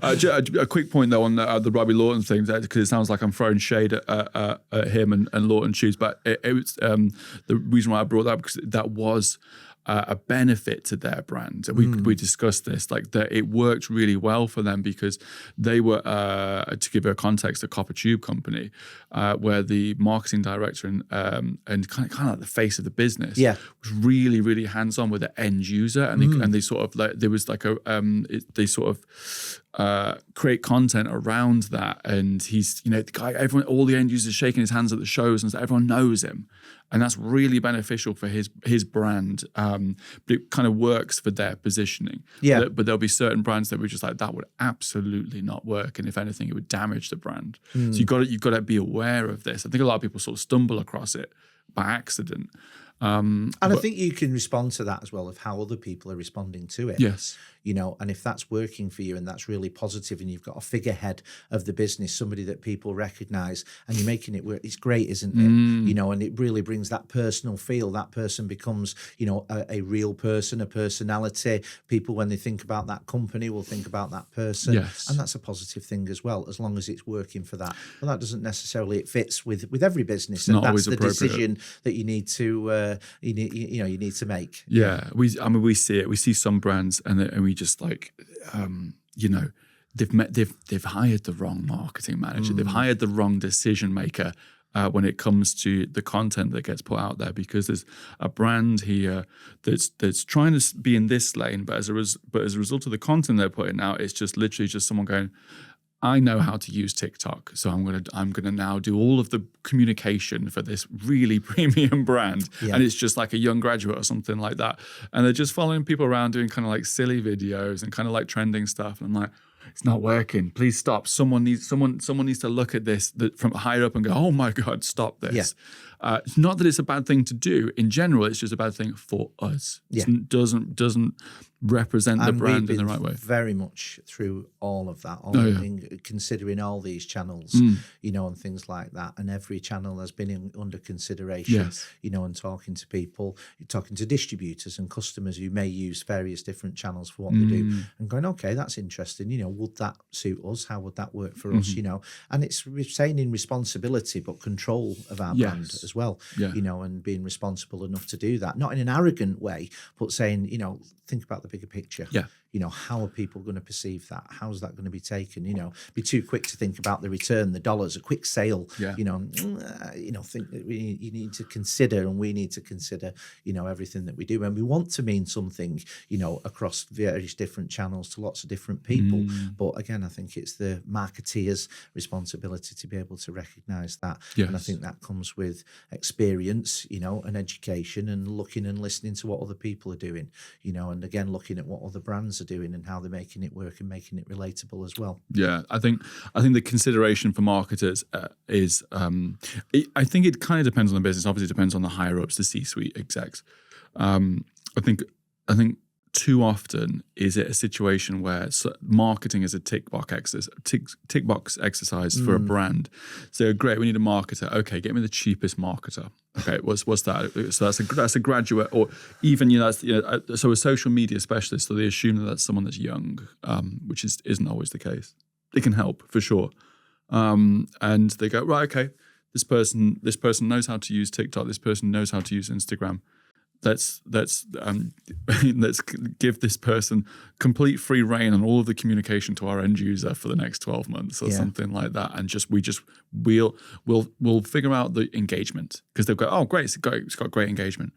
A quick point though on the Robbie Lawton thing, because it sounds like I'm throwing shade at him and Lawton shoes, but it was the reason why I brought that up, because that was a benefit to their brand. We discussed this, like that it worked really well for them, because they were, to give you a context, a copper tube company, where the marketing director and kind of like the face of the business was really, really hands-on with the end user, and they sort of like, there was like they sort of create content around that, and he's, you know, the guy, everyone, all the end users shaking his hands at the shows, and so everyone knows him, and that's really beneficial for his brand. But it kind of works for their positioning. But there'll be certain brands that were just like, that would absolutely not work, and if anything, it would damage the brand. So you've got to be aware of this. I think a lot of people sort of stumble across it by accident. And I think you can respond to that as well, of how other people are responding to it. Yes. You know, and if that's working for you and that's really positive, and you've got a figurehead of the business, somebody that people recognize, and you're making it work, it's great, isn't it? You know, and it really brings that personal feel. That person becomes, you know, a real person, a personality. People, when they think about that company, will think about that person. Yes. And that's a positive thing as well, as long as it's working for that. But that doesn't necessarily, it fits with every business. And that's the decision that you need to, you need to make. Yeah. We see it. We see some brands and we just like, you know, they've hired the wrong marketing manager. They've hired the wrong decision maker when it comes to the content that gets put out there, because there's a brand here that's trying to be in this lane, but as a result of the content they're putting out, it's just literally just someone going, I know how to use TikTok, so I'm gonna now do all of the communication for this really premium brand, and it's just like a young graduate or something like that, and they're just following people around doing kind of like silly videos and kind of like trending stuff, and I'm like, it's not working. Please stop. Someone needs to look at this from higher up and go, oh my God, stop this. It's not that it's a bad thing to do in general. It's just a bad thing for us. It doesn't represent the brand in the right way. Very much through all of that, considering all these channels, you know, and things like that. And every channel has been under consideration, you know, and talking to people, talking to distributors and customers who may use various different channels for what they do, and going, okay, that's interesting. You know, would that suit us? How would that work for us? You know, and it's retaining responsibility, but control of our brand as well, you know, and being responsible enough to do that, not in an arrogant way, but saying, you know, think about the bigger picture. how are people going to perceive that? How's that going to be taken? Be too quick to think about the return, the dollars, a quick sale. Yeah. Think that you need to consider, and we need to consider, everything that we do, and we want to mean something, across various different channels to lots of different people. But again, I think it's the marketeer's responsibility to be able to recognise that. Yes. And I think that comes with experience, and education, and looking and listening to what other people are doing, and again, looking at what other brands are doing and how they're making it work and making it relatable as well. Yeah, I think the consideration for marketers is, I think it kind of depends on the business. Obviously, it depends on the higher ups, the C-suite execs. I think too often is it a situation where marketing is a tick box exercise for a brand. So great, we need a marketer. Okay, get me the cheapest marketer. Okay, what's that? So that's a graduate, or even so a social media specialist. So they assume that that's someone that's young, which isn't always the case. It can help for sure, and they go, right, okay, this person knows how to use TikTok. This person knows how to use Instagram. Let's give this person complete free reign on all of the communication to our end user for the next 12 months or something like that, and we'll figure out the engagement, because they'll go, oh great, it's got great engagement.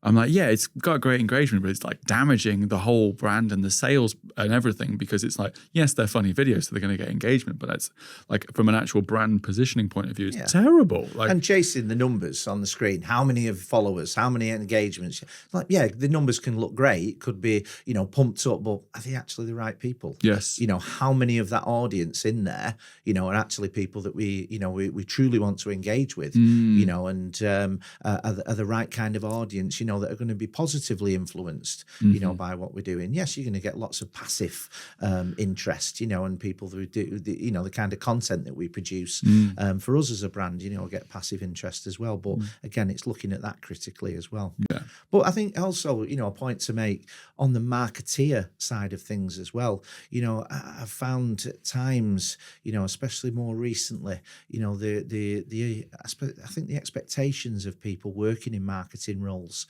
I'm like, yeah, it's got great engagement, but it's like damaging the whole brand and the sales and everything, because it's like, yes, they're funny videos, so they're going to get engagement, but that's like from an actual brand positioning point of view, it's terrible. Like, and chasing the numbers on the screen, how many of followers, how many engagements? Like, yeah, the numbers can look great, it could be, pumped up, but are they actually the right people? Yes. How many of that audience in there, are actually people that we truly want to engage with, and are the right kind of audience, that are going to be positively influenced, by what we're doing. Yes, you're going to get lots of passive interest, and people who do the kind of content that we produce. For us as a brand, get passive interest as well. But again, it's looking at that critically as well. Yeah. But I think also, a point to make on the marketeer side of things as well. I've found at times, especially more recently, I think the expectations of people working in marketing roles,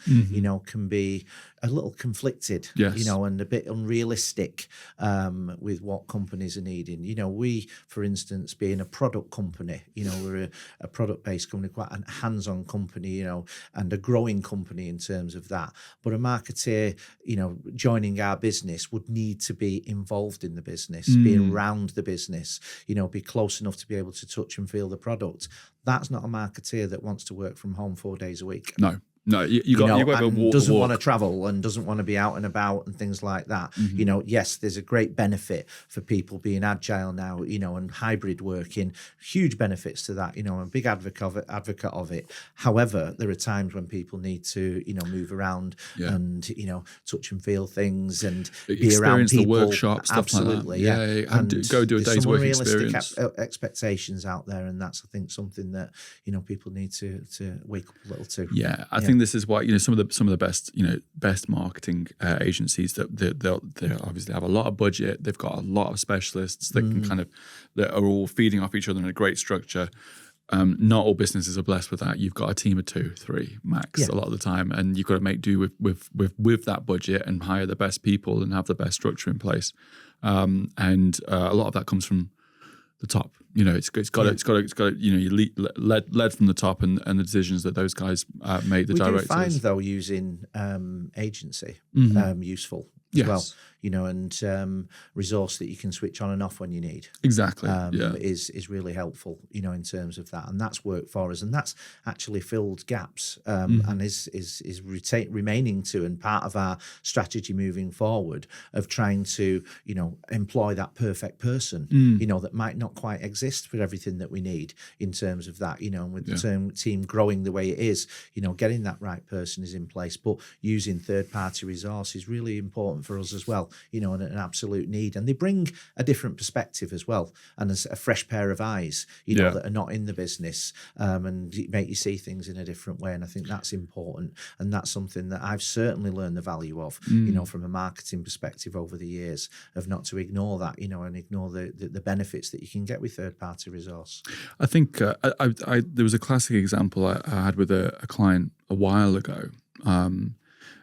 can be a little conflicted, yes. And a bit unrealistic with what companies are needing. We, for instance, being a product company, we're a product-based company, quite a hands-on company, and a growing company in terms of that. But a marketeer, joining our business would need to be involved in the business, be around the business, be close enough to be able to touch and feel the product. That's not a marketeer that wants to work from home 4 days a week. No, you got to go walk. Doesn't want to travel and doesn't want to be out and about and things like that. Yes, there's a great benefit for people being agile now, and hybrid working. Huge benefits to that. I'm a big advocate of it. However, there are times when people need to, move around and touch and feel things and be around people. The workshop, stuff absolutely, like that. Yeah. And go do a day's work experience. Expectations out there, and that's I think something that people need to wake up a little to. Yeah, I think this is why some of the best marketing agencies that they obviously have a lot of budget. They've got a lot of specialists that can that are all feeding off each other in a great structure. Not all businesses are blessed with that. You've got a team of 2, 3 max a lot of the time, and you've got to make do with that budget and hire the best people and have the best structure in place. And a lot of that comes from the top. It's got to you led from the top, and the decisions that those guys make, the directors. We do find though using agency useful as well, and resource that you can switch on and off when you need. Exactly, is really helpful, in terms of that, and that's worked for us, and that's actually filled gaps, and is remaining to, and part of our strategy moving forward of trying to, employ that perfect person, that might not quite exist for everything that we need in terms of that, and with the team growing the way it is, getting that right person is in place, but using third-party resource is really important for us as well, and an absolute need. And they bring a different perspective as well, and a fresh pair of eyes, that are not in the business, and make you see things in a different way. And I think that's important. And that's something that I've certainly learned the value of, from a marketing perspective over the years, of not to ignore that, and ignore the benefits that you can get with third-party resource. I think there was a classic example I had with a client a while ago.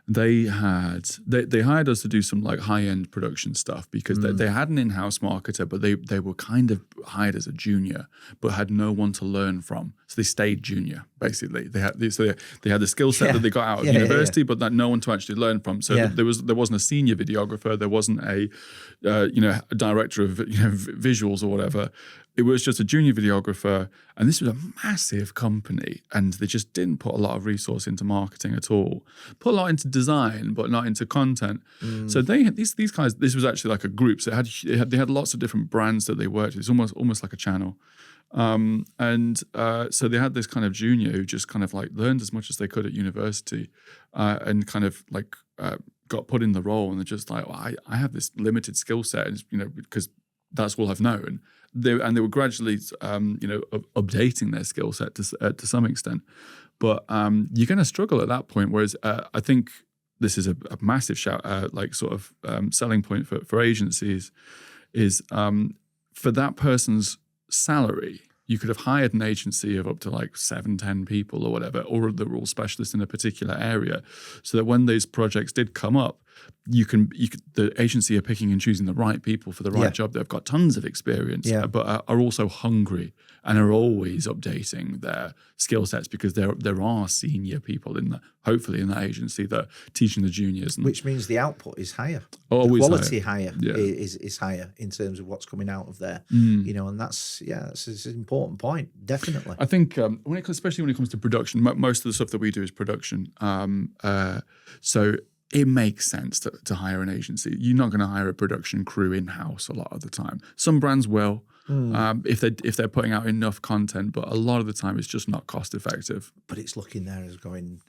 they hired us to do some like high-end production stuff because they had an in-house marketer, but they were kind of hired as a junior, but had no one to learn from. So they stayed junior, basically. They had the skill set that they got out of university, but that no one to actually learn from. So there wasn't a senior videographer, there wasn't a director of visuals or whatever. It was just a junior videographer, and this was a massive company, and they just didn't put a lot of resource into marketing at all. Put a lot into design, but not into content. So they had these guys. This was actually like a group. So they had lots of different brands that they worked with. It's almost like a channel. So they had this kind of junior who just kind of like learned as much as they could at university, and kind of like got put in the role, and they're just like, well, I have this limited skill set, because that's all I've known. They were gradually, updating their skill set to some extent, but you're going to struggle at that point. Whereas I think this is a massive selling point for agencies is for that person's salary. You could have hired an agency of up to like 7-10 people or whatever, or they're all specialists in a particular area, so that when those projects did come up, the agency are picking and choosing the right people for the right job. They've got tons of experience, but are also hungry and are always updating their skill sets, because there are senior people hopefully in that agency that are teaching the juniors. Which means the output is higher. Always the quality higher. Is higher in terms of what's coming out of there. And that's an important point, definitely. I think especially when it comes to production, most of the stuff that we do is production. So it makes sense to hire an agency. You're not going to hire a production crew in-house a lot of the time. Some brands will, if they're putting out enough content, but a lot of the time it's just not cost effective. But it's looking there as going,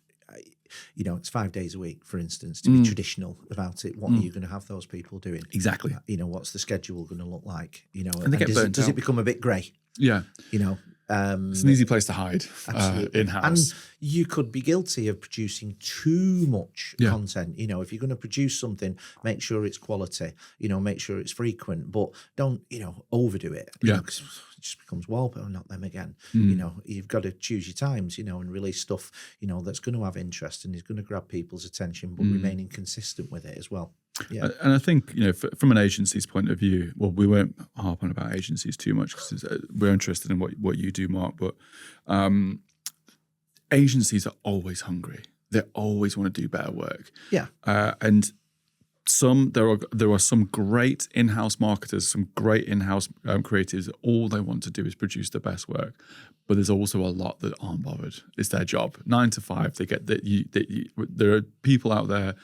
it's 5 days a week, for instance, to be traditional about it. What are you going to have those people doing? Exactly. What's the schedule going to look like? And they get burnt out. Does it become a bit grey? Yeah. It's an easy place to hide in-house. And you could be guilty of producing too much content. If you're going to produce something, make sure it's quality, make sure it's frequent, but don't, overdo it. Because it just becomes wallpaper, not them again. You've got to choose your times, and release stuff, that's going to have interest and is going to grab people's attention, but remaining consistent with it as well. Yeah. And I think, from an agency's point of view, well, we won't harp on about agencies too much because we're interested in what you do, Mark, but agencies are always hungry. They always want to do better work. Yeah. And there are some great in-house marketers, some great in-house creatives. All they want to do is produce the best work. But there's also a lot that aren't bothered. It's their job. 9 to 5, they get there are people out there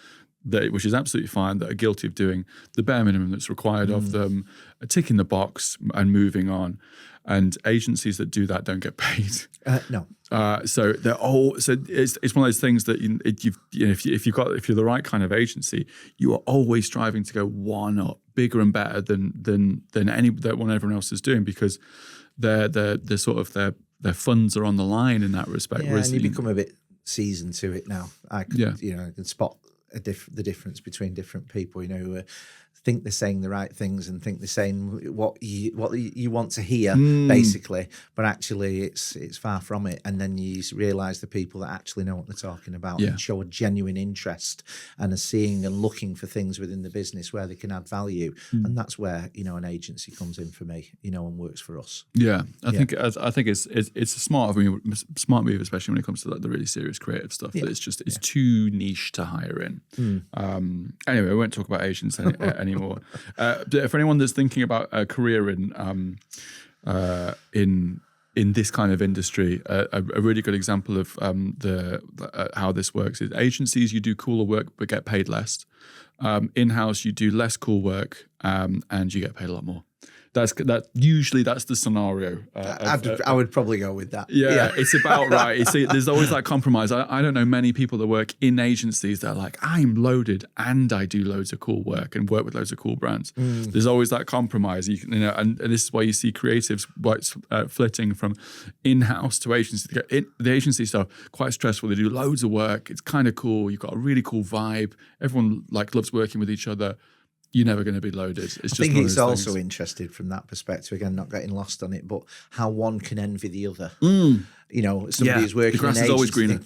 which is absolutely fine, that are guilty of doing the bare minimum that's required of them, ticking the box and moving on. And agencies that do that don't get paid. No. So they're all. So it's one of those things that if you're the right kind of agency, you are always striving to go one up, bigger and better than what everyone else is doing, because their funds are on the line in that respect. Yeah, and you become a bit seasoned to it now. I can spot the difference between different people, who think they're saying the right things and think they're saying what you want to hear, basically, but actually it's far from it. And then you realise the people that actually know what they're talking about and show a genuine interest and are seeing and looking for things within the business where they can add value, and that's where an agency comes in for me, and works for us. Yeah, I think it's a smart move, especially when it comes to the really serious creative stuff. That it's too niche to hire in. Anyway, I won't talk about agents anymore. For anyone that's thinking about a career in this kind of industry, a really good example of how this works is agencies. You do cooler work but get paid less. In-house, you do less cool work and you get paid a lot more. Usually that's the scenario. I would probably go with that. Yeah, it's about right. You see, there's always that compromise. I don't know many people that work in agencies that are like, I'm loaded and I do loads of cool work and work with loads of cool brands. There's always that compromise. And this is why you see creatives flitting from in-house to agency. The agency stuff, quite stressful. They do loads of work. It's kind of cool. You've got a really cool vibe. Everyone loves working with each other. You're never going to be loaded. I think it's also interesting from that perspective, again, not getting lost on it, but how one can envy the other. Somebody who's working the grass in is always greener.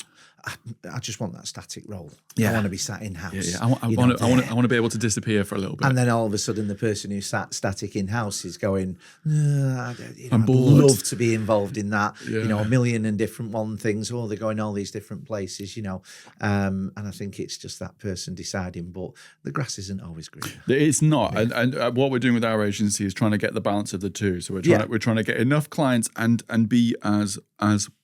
I just want that static role. Yeah. I want to be sat in house. Yeah. I want to be able to disappear for a little bit. And then all of a sudden, the person who sat static in house is going, I'm I'd bored. love to be involved in that. Yeah. A million and different things. Oh, they're going all these different places. And I think it's just that person deciding. But the grass isn't always green. It's not. Yeah. And what we're doing with our agency is trying to get the balance of the two. So we're trying to get enough clients and be as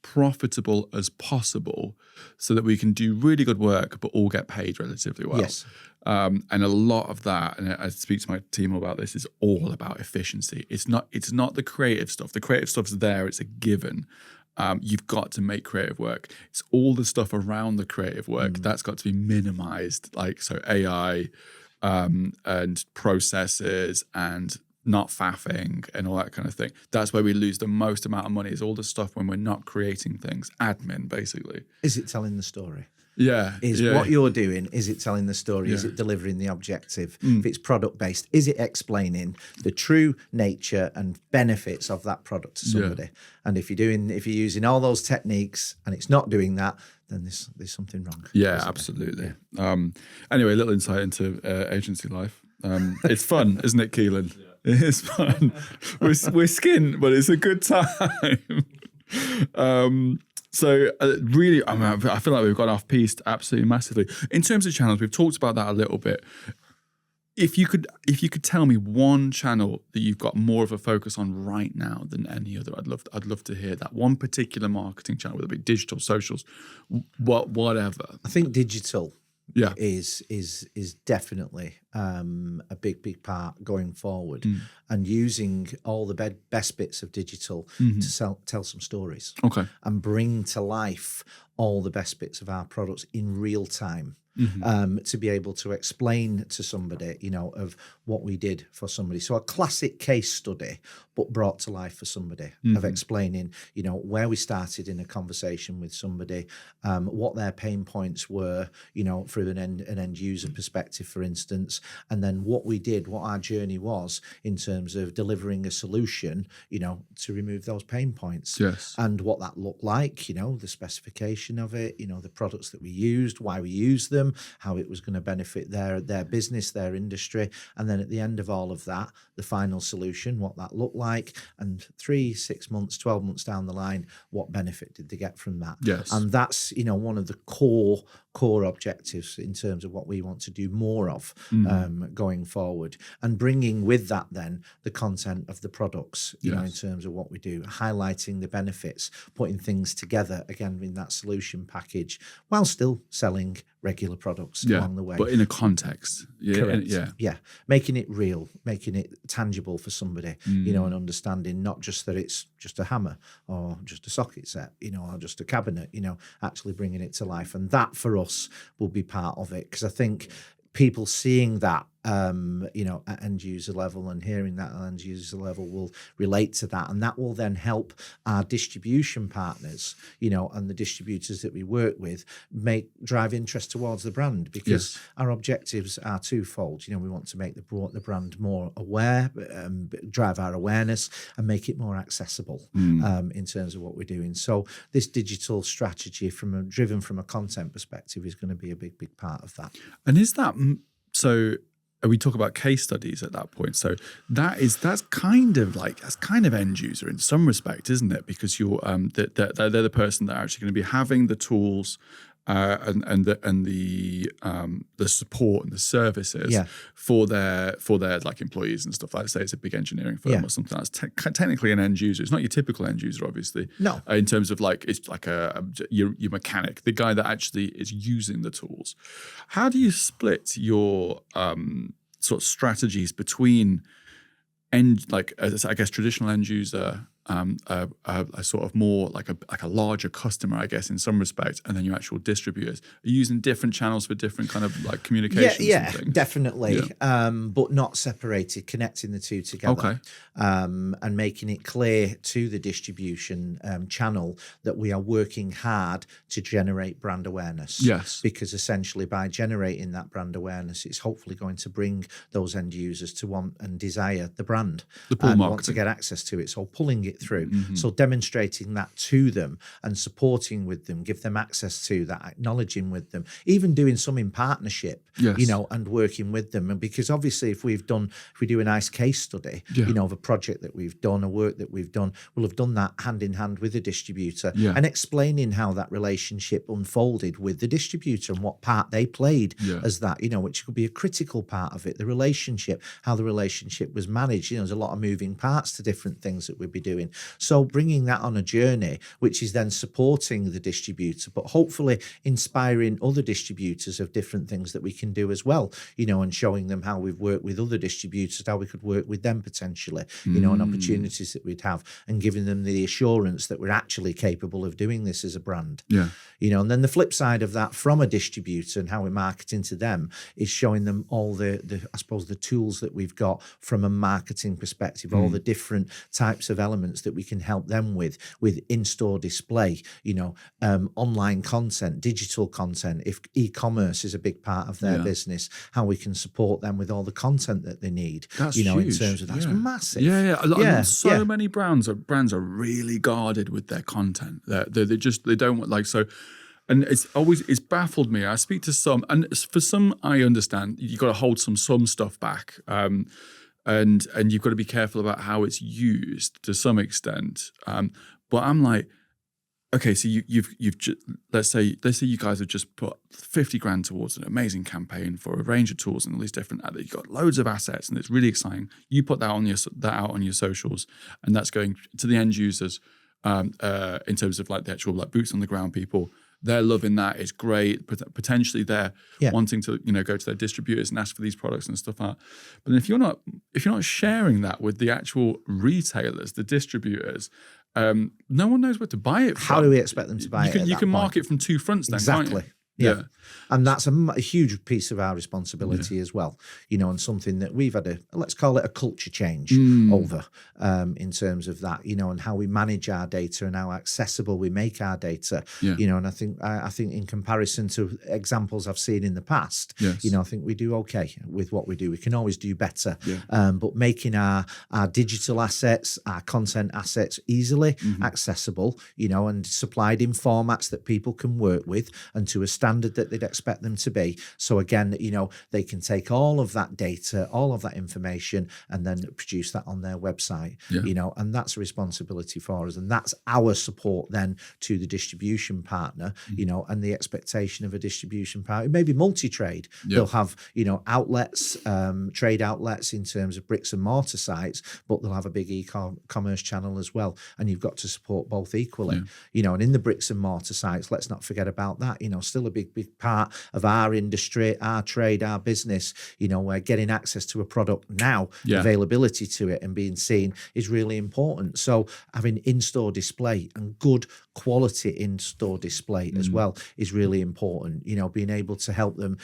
profitable as possible, so that we can do really good work but all get paid relatively well. Yes. And a lot of that, and I speak to my team about this, is all about efficiency. It's not the creative stuff. The creative stuff's there. It's a given. You've got to make creative work. It's all the stuff around the creative work that's got to be minimized, like so AI and processes and not faffing and all that kind of thing. That's where we lose the most amount of money, is all the stuff when we're not creating things. Admin, basically. Is it telling the story? Yeah. What you're doing, is it telling the story? Yeah. Is it delivering the objective? If it's product-based, is it explaining the true nature and benefits of that product to somebody? Yeah. And if you're using all those techniques and it's not doing that, then there's something wrong. Yeah, absolutely. Yeah. Anyway, a little insight into agency life. It's fun, isn't it, Keelan? Yeah. It's fun. We're skinned, but it's a good time. So really, I feel like we've got off piste absolutely massively. In terms of channels, we've talked about that a little bit. If you could tell me one channel that you've got more of a focus on right now than any other, I'd love to hear that. One particular marketing channel, whether it be digital, socials, whatever. I think digital. Yeah, is definitely a big part going forward, and using all the best bits of digital to tell some stories, and bring to life all the best bits of our products in real time. To be able to explain to somebody, of what we did for somebody. So a classic case study, but brought to life for somebody, of explaining, where we started in a conversation with somebody, what their pain points were, through an end user perspective, for instance, and then what we did, what our journey was in terms of delivering a solution, to remove those pain points. Yes. And what that looked like, the specification of it, the products that we used, why we used them, how it was going to benefit their business, their industry, and then at the end of all of that, the final solution, what that looked like, and 3, 6 months, 12 months down the line, what benefit did they get from that? Yes. And that's one of the core objectives in terms of what we want to do more of going forward, and bringing with that then the content of the products, in terms of what we do, highlighting the benefits, putting things together again in that solution package, while still selling regular products along the way, but in a context. Correct. Making it real, making it tangible for somebody, and understanding not just that it's just a hammer or just a socket set, or just a cabinet, actually bringing it to life. And that for us will be part of it, because I think people seeing that at end user level and hearing that at end user level will relate to that, and that will then help our distribution partners, and the distributors that we work with drive interest towards the brand, because our objectives are twofold. We want to make the brand more aware, drive our awareness, and make it more accessible in terms of what we're doing. So this digital strategy, driven from a content perspective, is going to be a big part of that. And is that so? We talk about case studies at that point. So that's kind of end user in some respect, isn't it? Because you're they're the person that are actually going to be having the tools and the support and the services for their like employees and stuff. Like, say it's a big engineering firm or something. That's technically an end user. It's not your typical end user, obviously. No. In terms of it's like your mechanic, the guy that actually is using the tools. How do you split your sort of strategies between I guess traditional end user, a sort of more like a larger customer, I guess, in some respects, and then your actual distributors? Are you using different channels for different kind of like communications? Yeah, definitely, but not separated, connecting the two together, and making it clear to the distribution channel that we are working hard to generate brand awareness. Yes, because essentially by generating that brand awareness, it's hopefully going to bring those end users to want and desire the brand, the pull and marketing, want to get access to it. So pulling it it through. So demonstrating that to them and supporting with them, give them access to that, acknowledging with them, even doing some in partnership, and working with them. And because obviously if we do a nice case study, of a project that we've done, a work that we've done, we'll have done that hand in hand with the distributor and explaining how that relationship unfolded with the distributor and what part they played as that, which could be a critical part of it, the relationship, how the relationship was managed. There's a lot of moving parts to different things that we'd be doing. So bringing that on a journey, which is then supporting the distributor, but hopefully inspiring other distributors of different things that we can do as well, and showing them how we've worked with other distributors, how we could work with them potentially, and opportunities that we'd have, and giving them the assurance that we're actually capable of doing this as a brand. And then the flip side of that from a distributor and how we're marketing to them is showing them all the I suppose the tools that we've got from a marketing perspective, all the different types of elements that we can help them with in-store display, online content, digital content. If e-commerce is a big part of their business, how we can support them with all the content that they need. That's huge. In terms of that's massive. So many brands are really guarded with their content. They don't want so. And it's baffled me. I speak to some, and for some, I understand you got to hold some stuff back, and you've got to be careful about how it's used to some extent. But I'm like, okay, so you've just, let's say you guys have just put 50 grand towards an amazing campaign for a range of tools and all these different. You've got loads of assets, and it's really exciting. You put that out on your socials, and that's going to the end users in terms of the actual boots on the ground people. They're loving that. It's great. Potentially they're wanting to, go to their distributors and ask for these products and stuff like that. But if you're not sharing that with the actual retailers, the distributors, no one knows where to buy it from. How do we expect them to buy it? You can market from two fronts then, can't you? Yeah. And that's a huge piece of our responsibility as well, and something that we've had let's call it a culture change over in terms of that, and how we manage our data and how accessible we make our data, and I think in comparison to examples I've seen in the past, I think we do okay with what we do. We can always do better, but making our digital assets, our content assets easily accessible, and supplied in formats that people can work with and to a standard that they'd expect them to be. So again, they can take all of that data, all of that information, and then produce that on their website, and that's a responsibility for us. And that's our support then to the distribution partner, and the expectation of a distribution partner. Maybe multi-trade. They'll have, outlets, trade outlets in terms of bricks and mortar sites, but they'll have a big e-commerce channel as well. And you've got to support both equally, and in the bricks and mortar sites, let's not forget about that, still a big part of our industry, our trade, our business, where getting access to a product now, availability to it and being seen is really important. So having in-store display and good quality in-store display as well is really important. Being able to help them,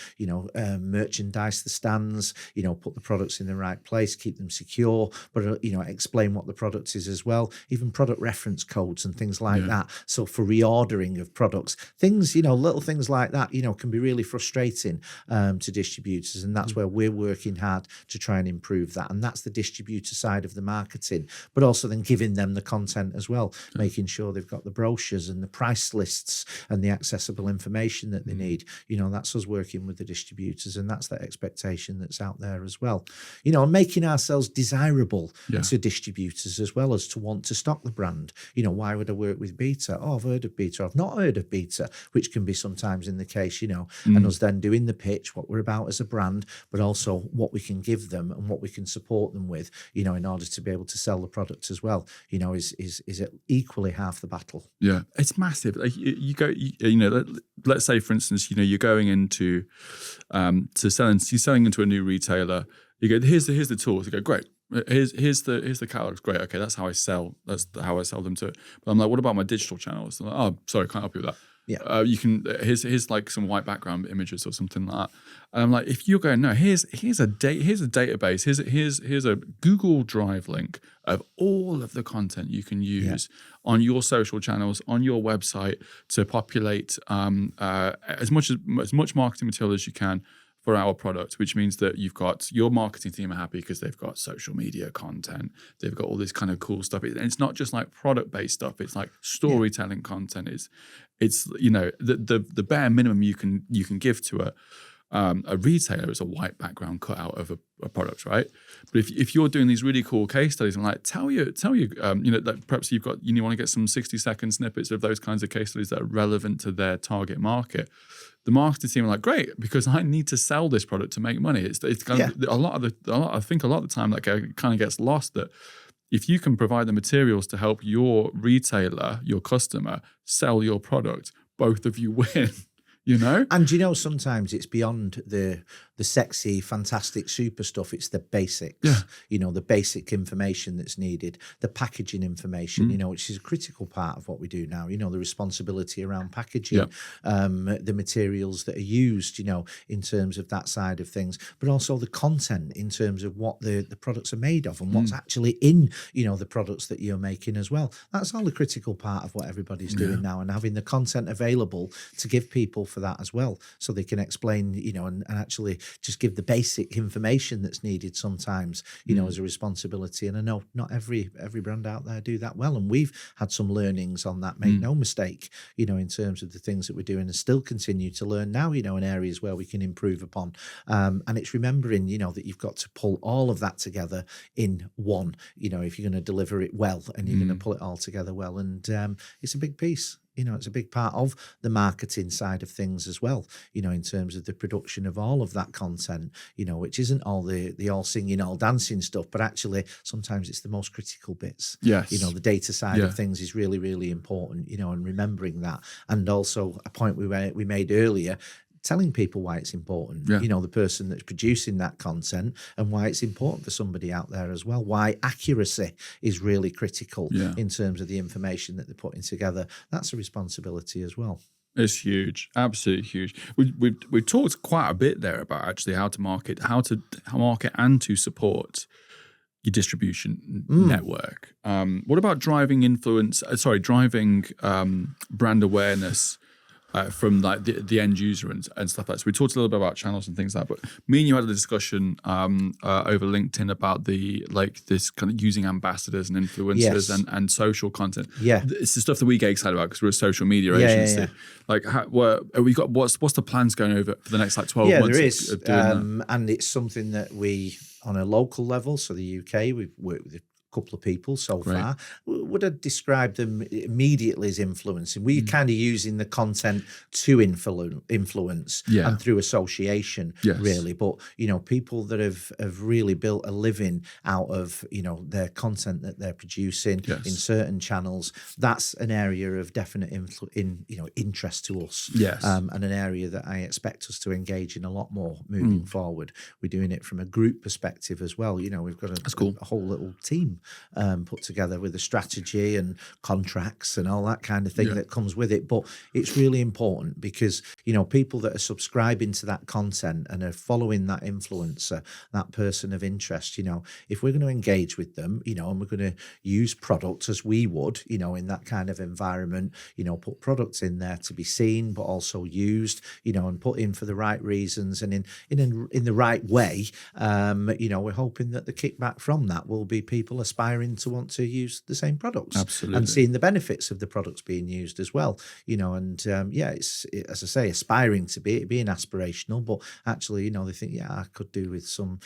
merchandise the stands, put the products in the right place, keep them secure, but, explain what the product is as well, even product reference codes and things like that. So for reordering of products, things, little things like that, can be really frustrating to distributors. And that's where we're working hard to try and improve that. And that's the distributor side of the marketing, but also then giving them the content as well, making sure they've got the brochures and the price lists and the accessible information that they need. That's us working with the distributors, and that's that expectation that's out there as well. And making ourselves desirable to distributors as well as to want to stock the brand. Why would I work with Beta? Oh, I've heard of Beta. I've not heard of Beta, which can be sometimes in the case, and us then doing the pitch, what we're about as a brand, but also what we can give them and what we can support them with, in order to be able to sell the product as well, is equally half the battle. Yeah, it's massive. Like you go, let's say for instance, you're going into you're selling into a new retailer. You go, here's the tools. You go, great. Here's the catalogs. Great. Okay, that's how I sell. That's how I sell them to it. But I'm like, what about my digital channels? Like, oh, sorry, can't help you with that. Yeah. You can here's like some white background images or something like that. And I'm like, if you're going, no, here's a database, here's a Google Drive link of all of the content you can use on your social channels, on your website to populate as much marketing material as you can for our product, which means that you've got your marketing team are happy because they've got social media content, they've got all this kind of cool stuff. And it's not just like product-based stuff; it's like storytelling content. It's the bare minimum you can give to a retailer is a white background cut out of a product, right? But if you're doing these really cool case studies and like tell you that perhaps you want to get some 60-second snippets of those kinds of case studies that are relevant to their target market. The marketing team are like, great, because I need to sell this product to make money. It's kind of I think a lot of the time that kind of gets lost, that if you can provide the materials to help your retailer, your customer, sell your product, both of you win. And sometimes it's beyond the sexy, fantastic, super stuff. It's the basics, the basic information that's needed, the packaging information, which is a critical part of what we do now. The responsibility around packaging, the materials that are used, in terms of that side of things, but also the content in terms of what the products are made of and what's actually in, the products that you're making as well. That's all a critical part of what everybody's doing now, and having the content available to give people for that as well, so they can explain, and actually just give the basic information that's needed sometimes, as a responsibility. And I know not every brand out there do that well, and we've had some learnings on that, make no mistake, in terms of the things that we're doing, and still continue to learn now, in areas where we can improve upon. And it's remembering, that you've got to pull all of that together in one, if you're going to deliver it well, and you're going to pull it all together well. And it's a big piece. It's a big part of the marketing side of things as well, in terms of the production of all of that content, which isn't all the all singing, all dancing stuff, but actually sometimes it's the most critical bits. Yes. The data side of things is really, really important, and remembering that. And also a point we made earlier, telling people why it's important, the person that's producing that content, and why it's important for somebody out there as well, why accuracy is really critical in terms of the information that they're putting together. That's a responsibility as well. It's huge, absolutely huge. We've talked quite a bit there about actually how to market and to support your distribution network. What about driving brand awareness from like the end user and stuff like that? So we talked a little bit about channels and things like that, but me and you had a discussion over LinkedIn about this kind of using ambassadors and influencers and social content. Yeah, it's the stuff that we get excited about because we're a social media agency. Yeah. Like, what's the plans going over for the next 12 months? There is, of doing that? And it's something that we, on a local level, so the UK, we've worked with couple of people so far. Would I describe them immediately as influencing? We're kind of using the content to influence and through association, really. But, people that have really built a living out of, their content that they're producing in certain channels, that's an area of definite interest to us. Yes. And an area that I expect us to engage in a lot more moving forward. We're doing it from a group perspective as well. We've got a whole little team put together with a strategy and contracts and all that kind of thing that comes with it. But it's really important because, people that are subscribing to that content and are following that influencer, that person of interest, if we're going to engage with them, and we're going to use products as we would, in that kind of environment, put products in there to be seen, but also used, and put in for the right reasons and in the right way, we're hoping that the kickback from that will be people aspiring to want to use the same products. Absolutely. And seeing the benefits of the products being used as well, it's, as I say, aspiring to be, being aspirational, but actually, they think, I could do with some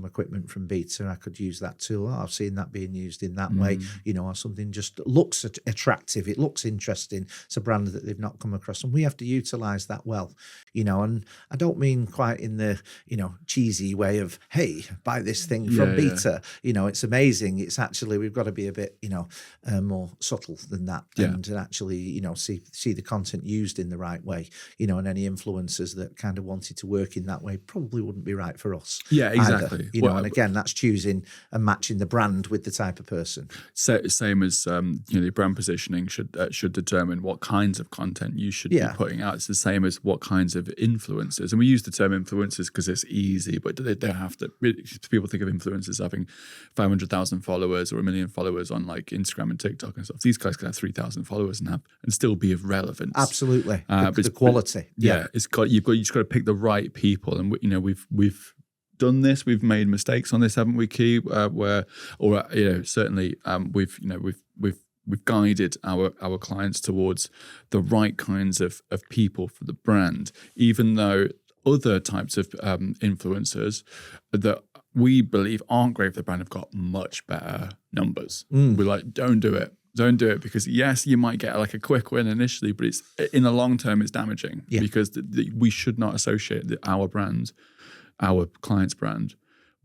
equipment from Beta, I could use that tool. I've seen that being used in that way, or something just looks attractive, it looks interesting. It's a brand that they've not come across, and we have to utilize that well, and I don't mean quite in the, cheesy way of, hey, buy this thing from Beta, it's amazing. It's actually, we've got to be a bit, more subtle than that, and actually, see the content used in the right way, and any influencers that kind of wanted to work in that way probably wouldn't be right for us. Yeah, exactly. Either, and again, that's choosing and matching the brand with the type of person. So, same as the brand positioning should determine what kinds of content you should be putting out. It's the same as what kinds of influencers, and we use the term influencers because it's easy, but they don't have to. People think of influencers having 500,000 followers followers or 1 million followers on like Instagram and TikTok and stuff. These guys can have 3,000 followers and still be of relevance. Absolutely, the quality. It's got you just got to pick the right people, and we've done this. We've made mistakes on this, haven't we, Key? Certainly we've guided our clients towards the right kinds of people for the brand, even though other types of influencers that we believe aren't great for the brand have got much better numbers. We're like, don't do it. Don't do it, because yes, you might get like a quick win initially, but it's in the long term it's damaging because we should not associate our brand, our client's brand,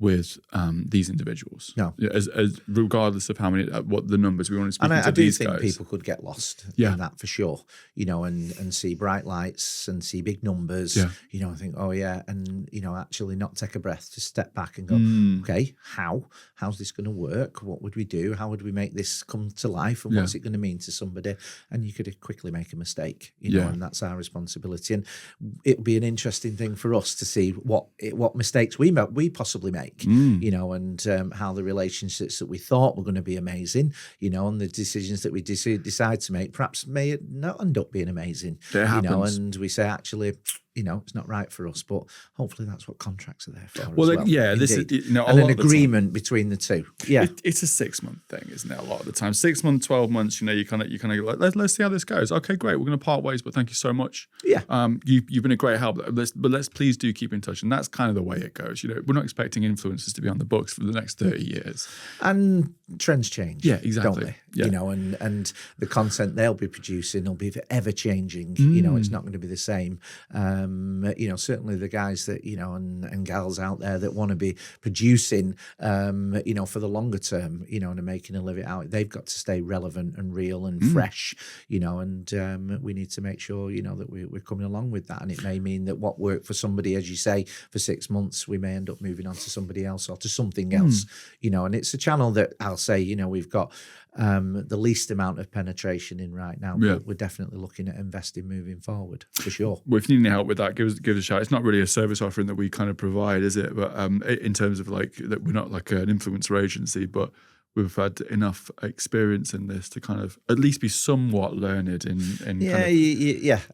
with these individuals. No, as regardless of how many, what the numbers we want to speak to these guys. And I do think people could get lost in that for sure. And see bright lights and see big numbers. And think, oh yeah, and actually not take a breath, just step back and go, okay, how's this going to work? What would we do? How would we make this come to life? And what's it going to mean to somebody? And you could quickly make a mistake, and that's our responsibility. And it'll be an interesting thing for us to see what mistakes we possibly make. And how the relationships that we thought were going to be amazing, and the decisions that we decide to make perhaps may not end up being amazing. And we say, actually, it's not right for us, but hopefully that's what contracts are there for. This is and an agreement between the two. It's a 6-month thing, isn't it? A lot of the time, 6 months, 12 months. You kind of like, let's see how this goes. Okay, great, we're going to part ways, but thank you so much. You've been a great help. Let's please do keep in touch, and that's kind of the way it goes. We're not expecting influencers to be on the books for the next 30 years. And trends change. Exactly. Don't they? And the content they'll be producing will be ever changing. It's not going to be the same. Certainly the guys that, and gals out there that want to be producing, for the longer term, and are making a living out, they've got to stay relevant and real and fresh, and we need to make sure, that we're coming along with that. And it may mean that what worked for somebody, as you say, for 6 months, we may end up moving on to somebody else or to something else, and it's a channel that I'll say, we've got the least amount of penetration in right now, but we're definitely looking at investing moving forward for sure. Well, if you need any help with that, give us a shout. It's not really a service offering that we kind of provide, is it? But in terms of like that, we're not like an influencer agency, but we've had enough experience in this to kind of at least be somewhat learned in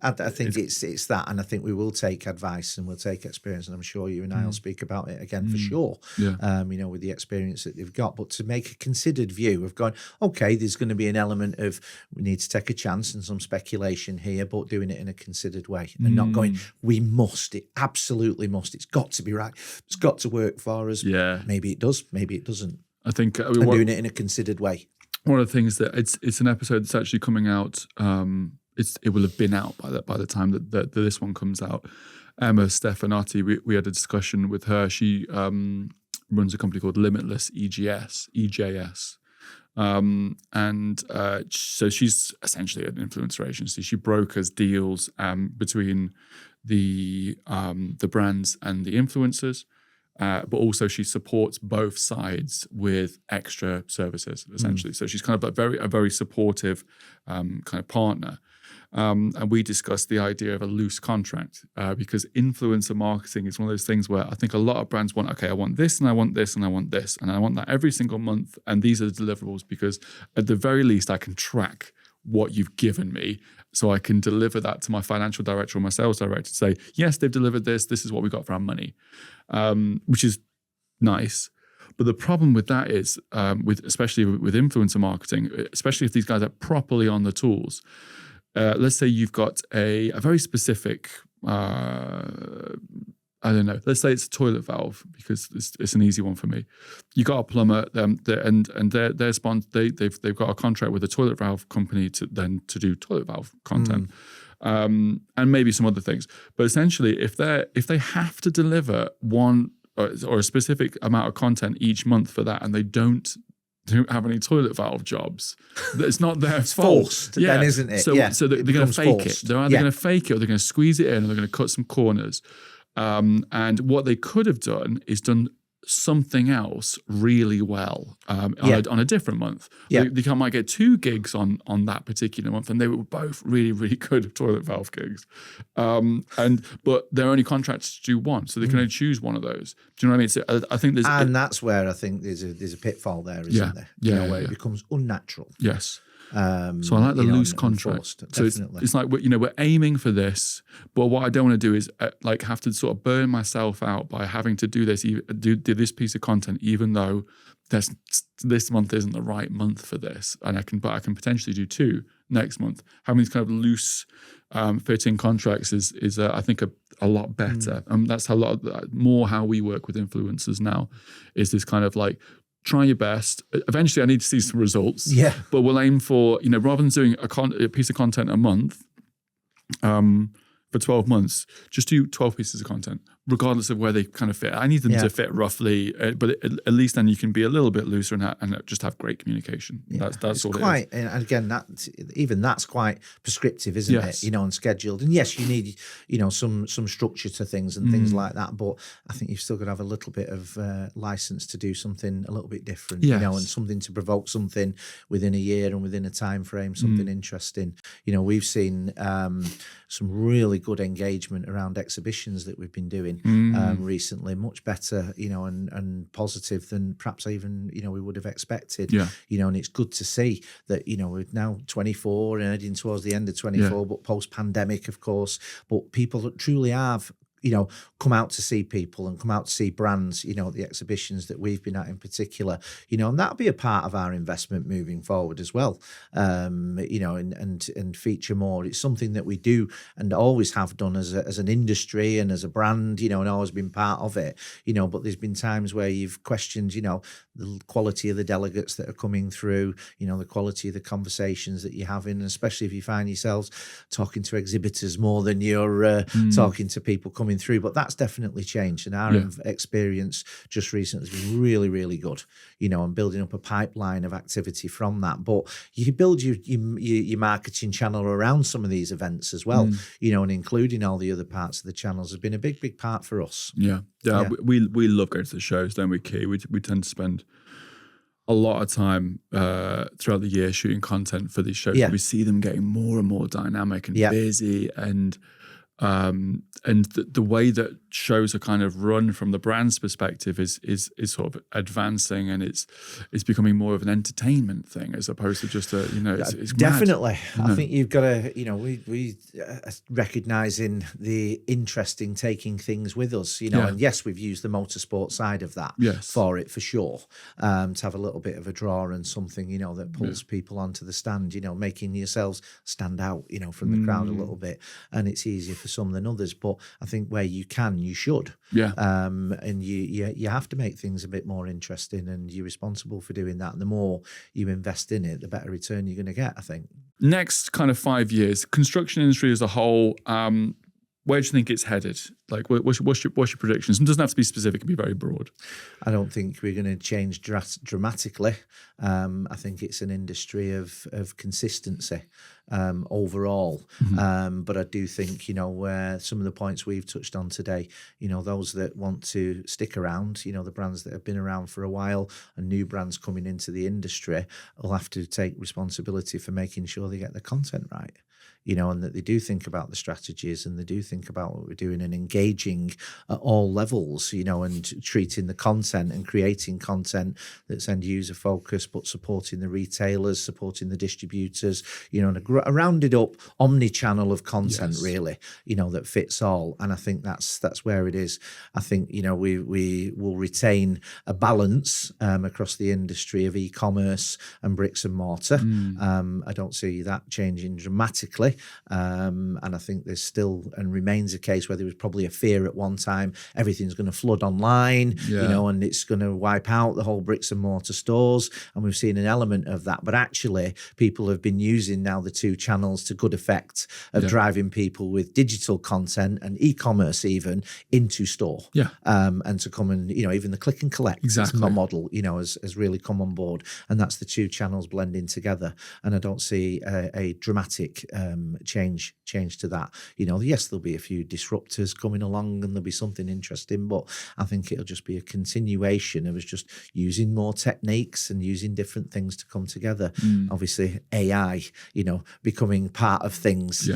I think it's that, and I think we will take advice and we'll take experience, and I'm sure you and I will speak about it again for sure. With the experience that they've got, but to make a considered view of going, okay, there's going to be an element of we need to take a chance and some speculation here, but doing it in a considered way and not going, we must, it absolutely must, it's got to be right, it's got to work for us. Maybe it does, maybe it doesn't. I think doing it in a considered way. One of the things that it's an episode that's actually coming out. It will have been out by the time that this one comes out. Emma Stefanotti, we had a discussion with her. She runs a company called Limitless EJS. So she's essentially an influencer agency. She brokers deals between the brands and the influencers. But also she supports both sides with extra services, essentially. So she's kind of a very supportive kind of partner. And we discussed the idea of a loose contract because influencer marketing is one of those things where I think a lot of brands want, okay, I want this and I want this and I want this and I want that every single month. And these are the deliverables because at the very least I can track what you've given me so I can deliver that to my financial director or my sales director to say, yes, they've delivered this. This is what we got for our money, which is nice. But the problem with that is, especially with influencer marketing, especially if these guys are properly on the tools, let's say you've got a very specific, I don't know, let's say it's a toilet valve because it's an easy one for me. You got a plumber and they're they've got a contract with a toilet valve company to do toilet valve content. And maybe some other things. But essentially, if they have to deliver one or a specific amount of content each month for that and they don't have any toilet valve jobs, it's not their fault. Forced, then, isn't it? So they're going to fake it. They're either going to fake it or they're going to squeeze it in or they're going to cut some corners. And what they could have done is done something else really well on a different month. Yeah. They might get 2 gigs on that particular month, and they were both really, really good toilet valve gigs. But they're only contracted to do one, so they can only choose one of those. Do you know what I mean? So I think that's where I think there's a pitfall there, isn't there? Where it becomes unnatural. Yes. So I like the loose contract. So it's like, we're aiming for this, but what I don't want to do is have to sort of burn myself out by having to do this piece of content, even though this month isn't the right month for this, and I can potentially do 2 next month. Having these kind of loose fitting contracts is I think a lot better. That's more how we work with influencers now. Is this kind of like, try your best. Eventually, I need to see some results. Yeah. But we'll aim for, rather than doing a piece of content a month for 12 months, just do 12 pieces of content, regardless of where they kind of fit. I need them to fit roughly, but at least then you can be a little bit looser and just have great communication. Yeah. That's all it is. And again, that's quite prescriptive, isn't it? And scheduled. And yes, you need, some structure to things and things like that. But I think you've still got to have a little bit of license to do something a little bit different, and something to provoke something within a year and within a time frame, something interesting. We've seen some really good engagement around exhibitions that we've been doing recently, much better, and positive than perhaps even, we would have expected. Yeah. And it's good to see that, we're now 24 and heading towards the end of 24, but post-pandemic, of course, but people that truly have come out to see people and come out to see brands, the exhibitions that we've been at in particular, and that'll be a part of our investment moving forward as well, and feature more. It's something that we do and always have done as an industry and as a brand, and always been part of it, but there's been times where you've questioned, the quality of the delegates that are coming through, the quality of the conversations that you're having, and especially if you find yourselves talking to exhibitors more than you're talking to people coming through. But that's definitely changed, and our experience just recently has been really, really good, and building up a pipeline of activity from that. But you build your marketing channel around some of these events as well, and including all the other parts of the channels has been a big part for us. Yeah. We love going to the shows, don't we, Key? We tend to spend a lot of time throughout the year shooting content for these shows. We see them getting more and more dynamic and busy, and the way that shows are kind of run from the brand's perspective is sort of advancing, and it's becoming more of an entertainment thing as opposed to just it's definitely mad. I think you've got to we recognizing the interesting taking things with us, and yes, we've used the motorsport side of that for it for sure, to have a little bit of a draw and something that pulls people onto the stand, making yourselves stand out from the crowd a little bit, and it's easier for some than others, but I think where you can, you should. And you have to make things a bit more interesting, and you're responsible for doing that. And the more you invest in it, the better return you're going to get, I think. Next kind of 5 years, construction industry as a whole, where do you think it's headed? Like, what's your predictions? It doesn't have to be specific; it can be very broad. I don't think we're going to change dramatically. I think it's an industry of consistency overall. But I do think, where some of the points we've touched on today, those that want to stick around, the brands that have been around for a while and new brands coming into the industry will have to take responsibility for making sure they get the content right. And that they do think about the strategies and they do think about what we're doing and engaging at all levels, and treating the content and creating content that's end user focused, but supporting the retailers, supporting the distributors, and a rounded up omni-channel of content really, that fits all. And I think that's where it is. I think, we will retain a balance across the industry of e-commerce and bricks and mortar. I don't see that changing dramatically. And I think there's still and remains a case where there was probably a fear at one time everything's going to flood online, and it's going to wipe out the whole bricks and mortar stores. And we've seen an element of that. But actually, people have been using now the two channels to good effect of driving people with digital content and e-commerce even into store. And to come and, even the click and collect model, has really come on board. And that's the two channels blending together. And I don't see a dramatic change to that. Yes, there'll be a few disruptors coming coming along and there'll be something interesting, but I think it'll just be a continuation of us just using more techniques and using different things to come together. Obviously AI, becoming part of things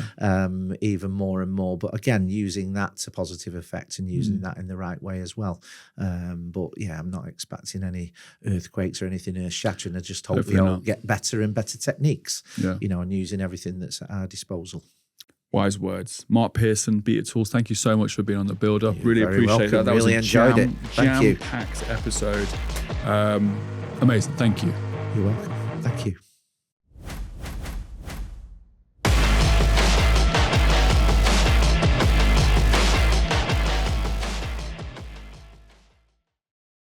even more and more, but again, using that to positive effect and using that in the right way as well. But yeah, I'm not expecting any earthquakes or anything earth-shattering. I just hope we all get better and better techniques, and using everything that's at our disposal. Wise words. Mark Pearson, Beta Tools, thank you so much for being on the Build-Up. Really appreciate that. That really was a enjoyed it. Thank you. jam-packed episode. Amazing. Thank you. You're welcome. Thank you.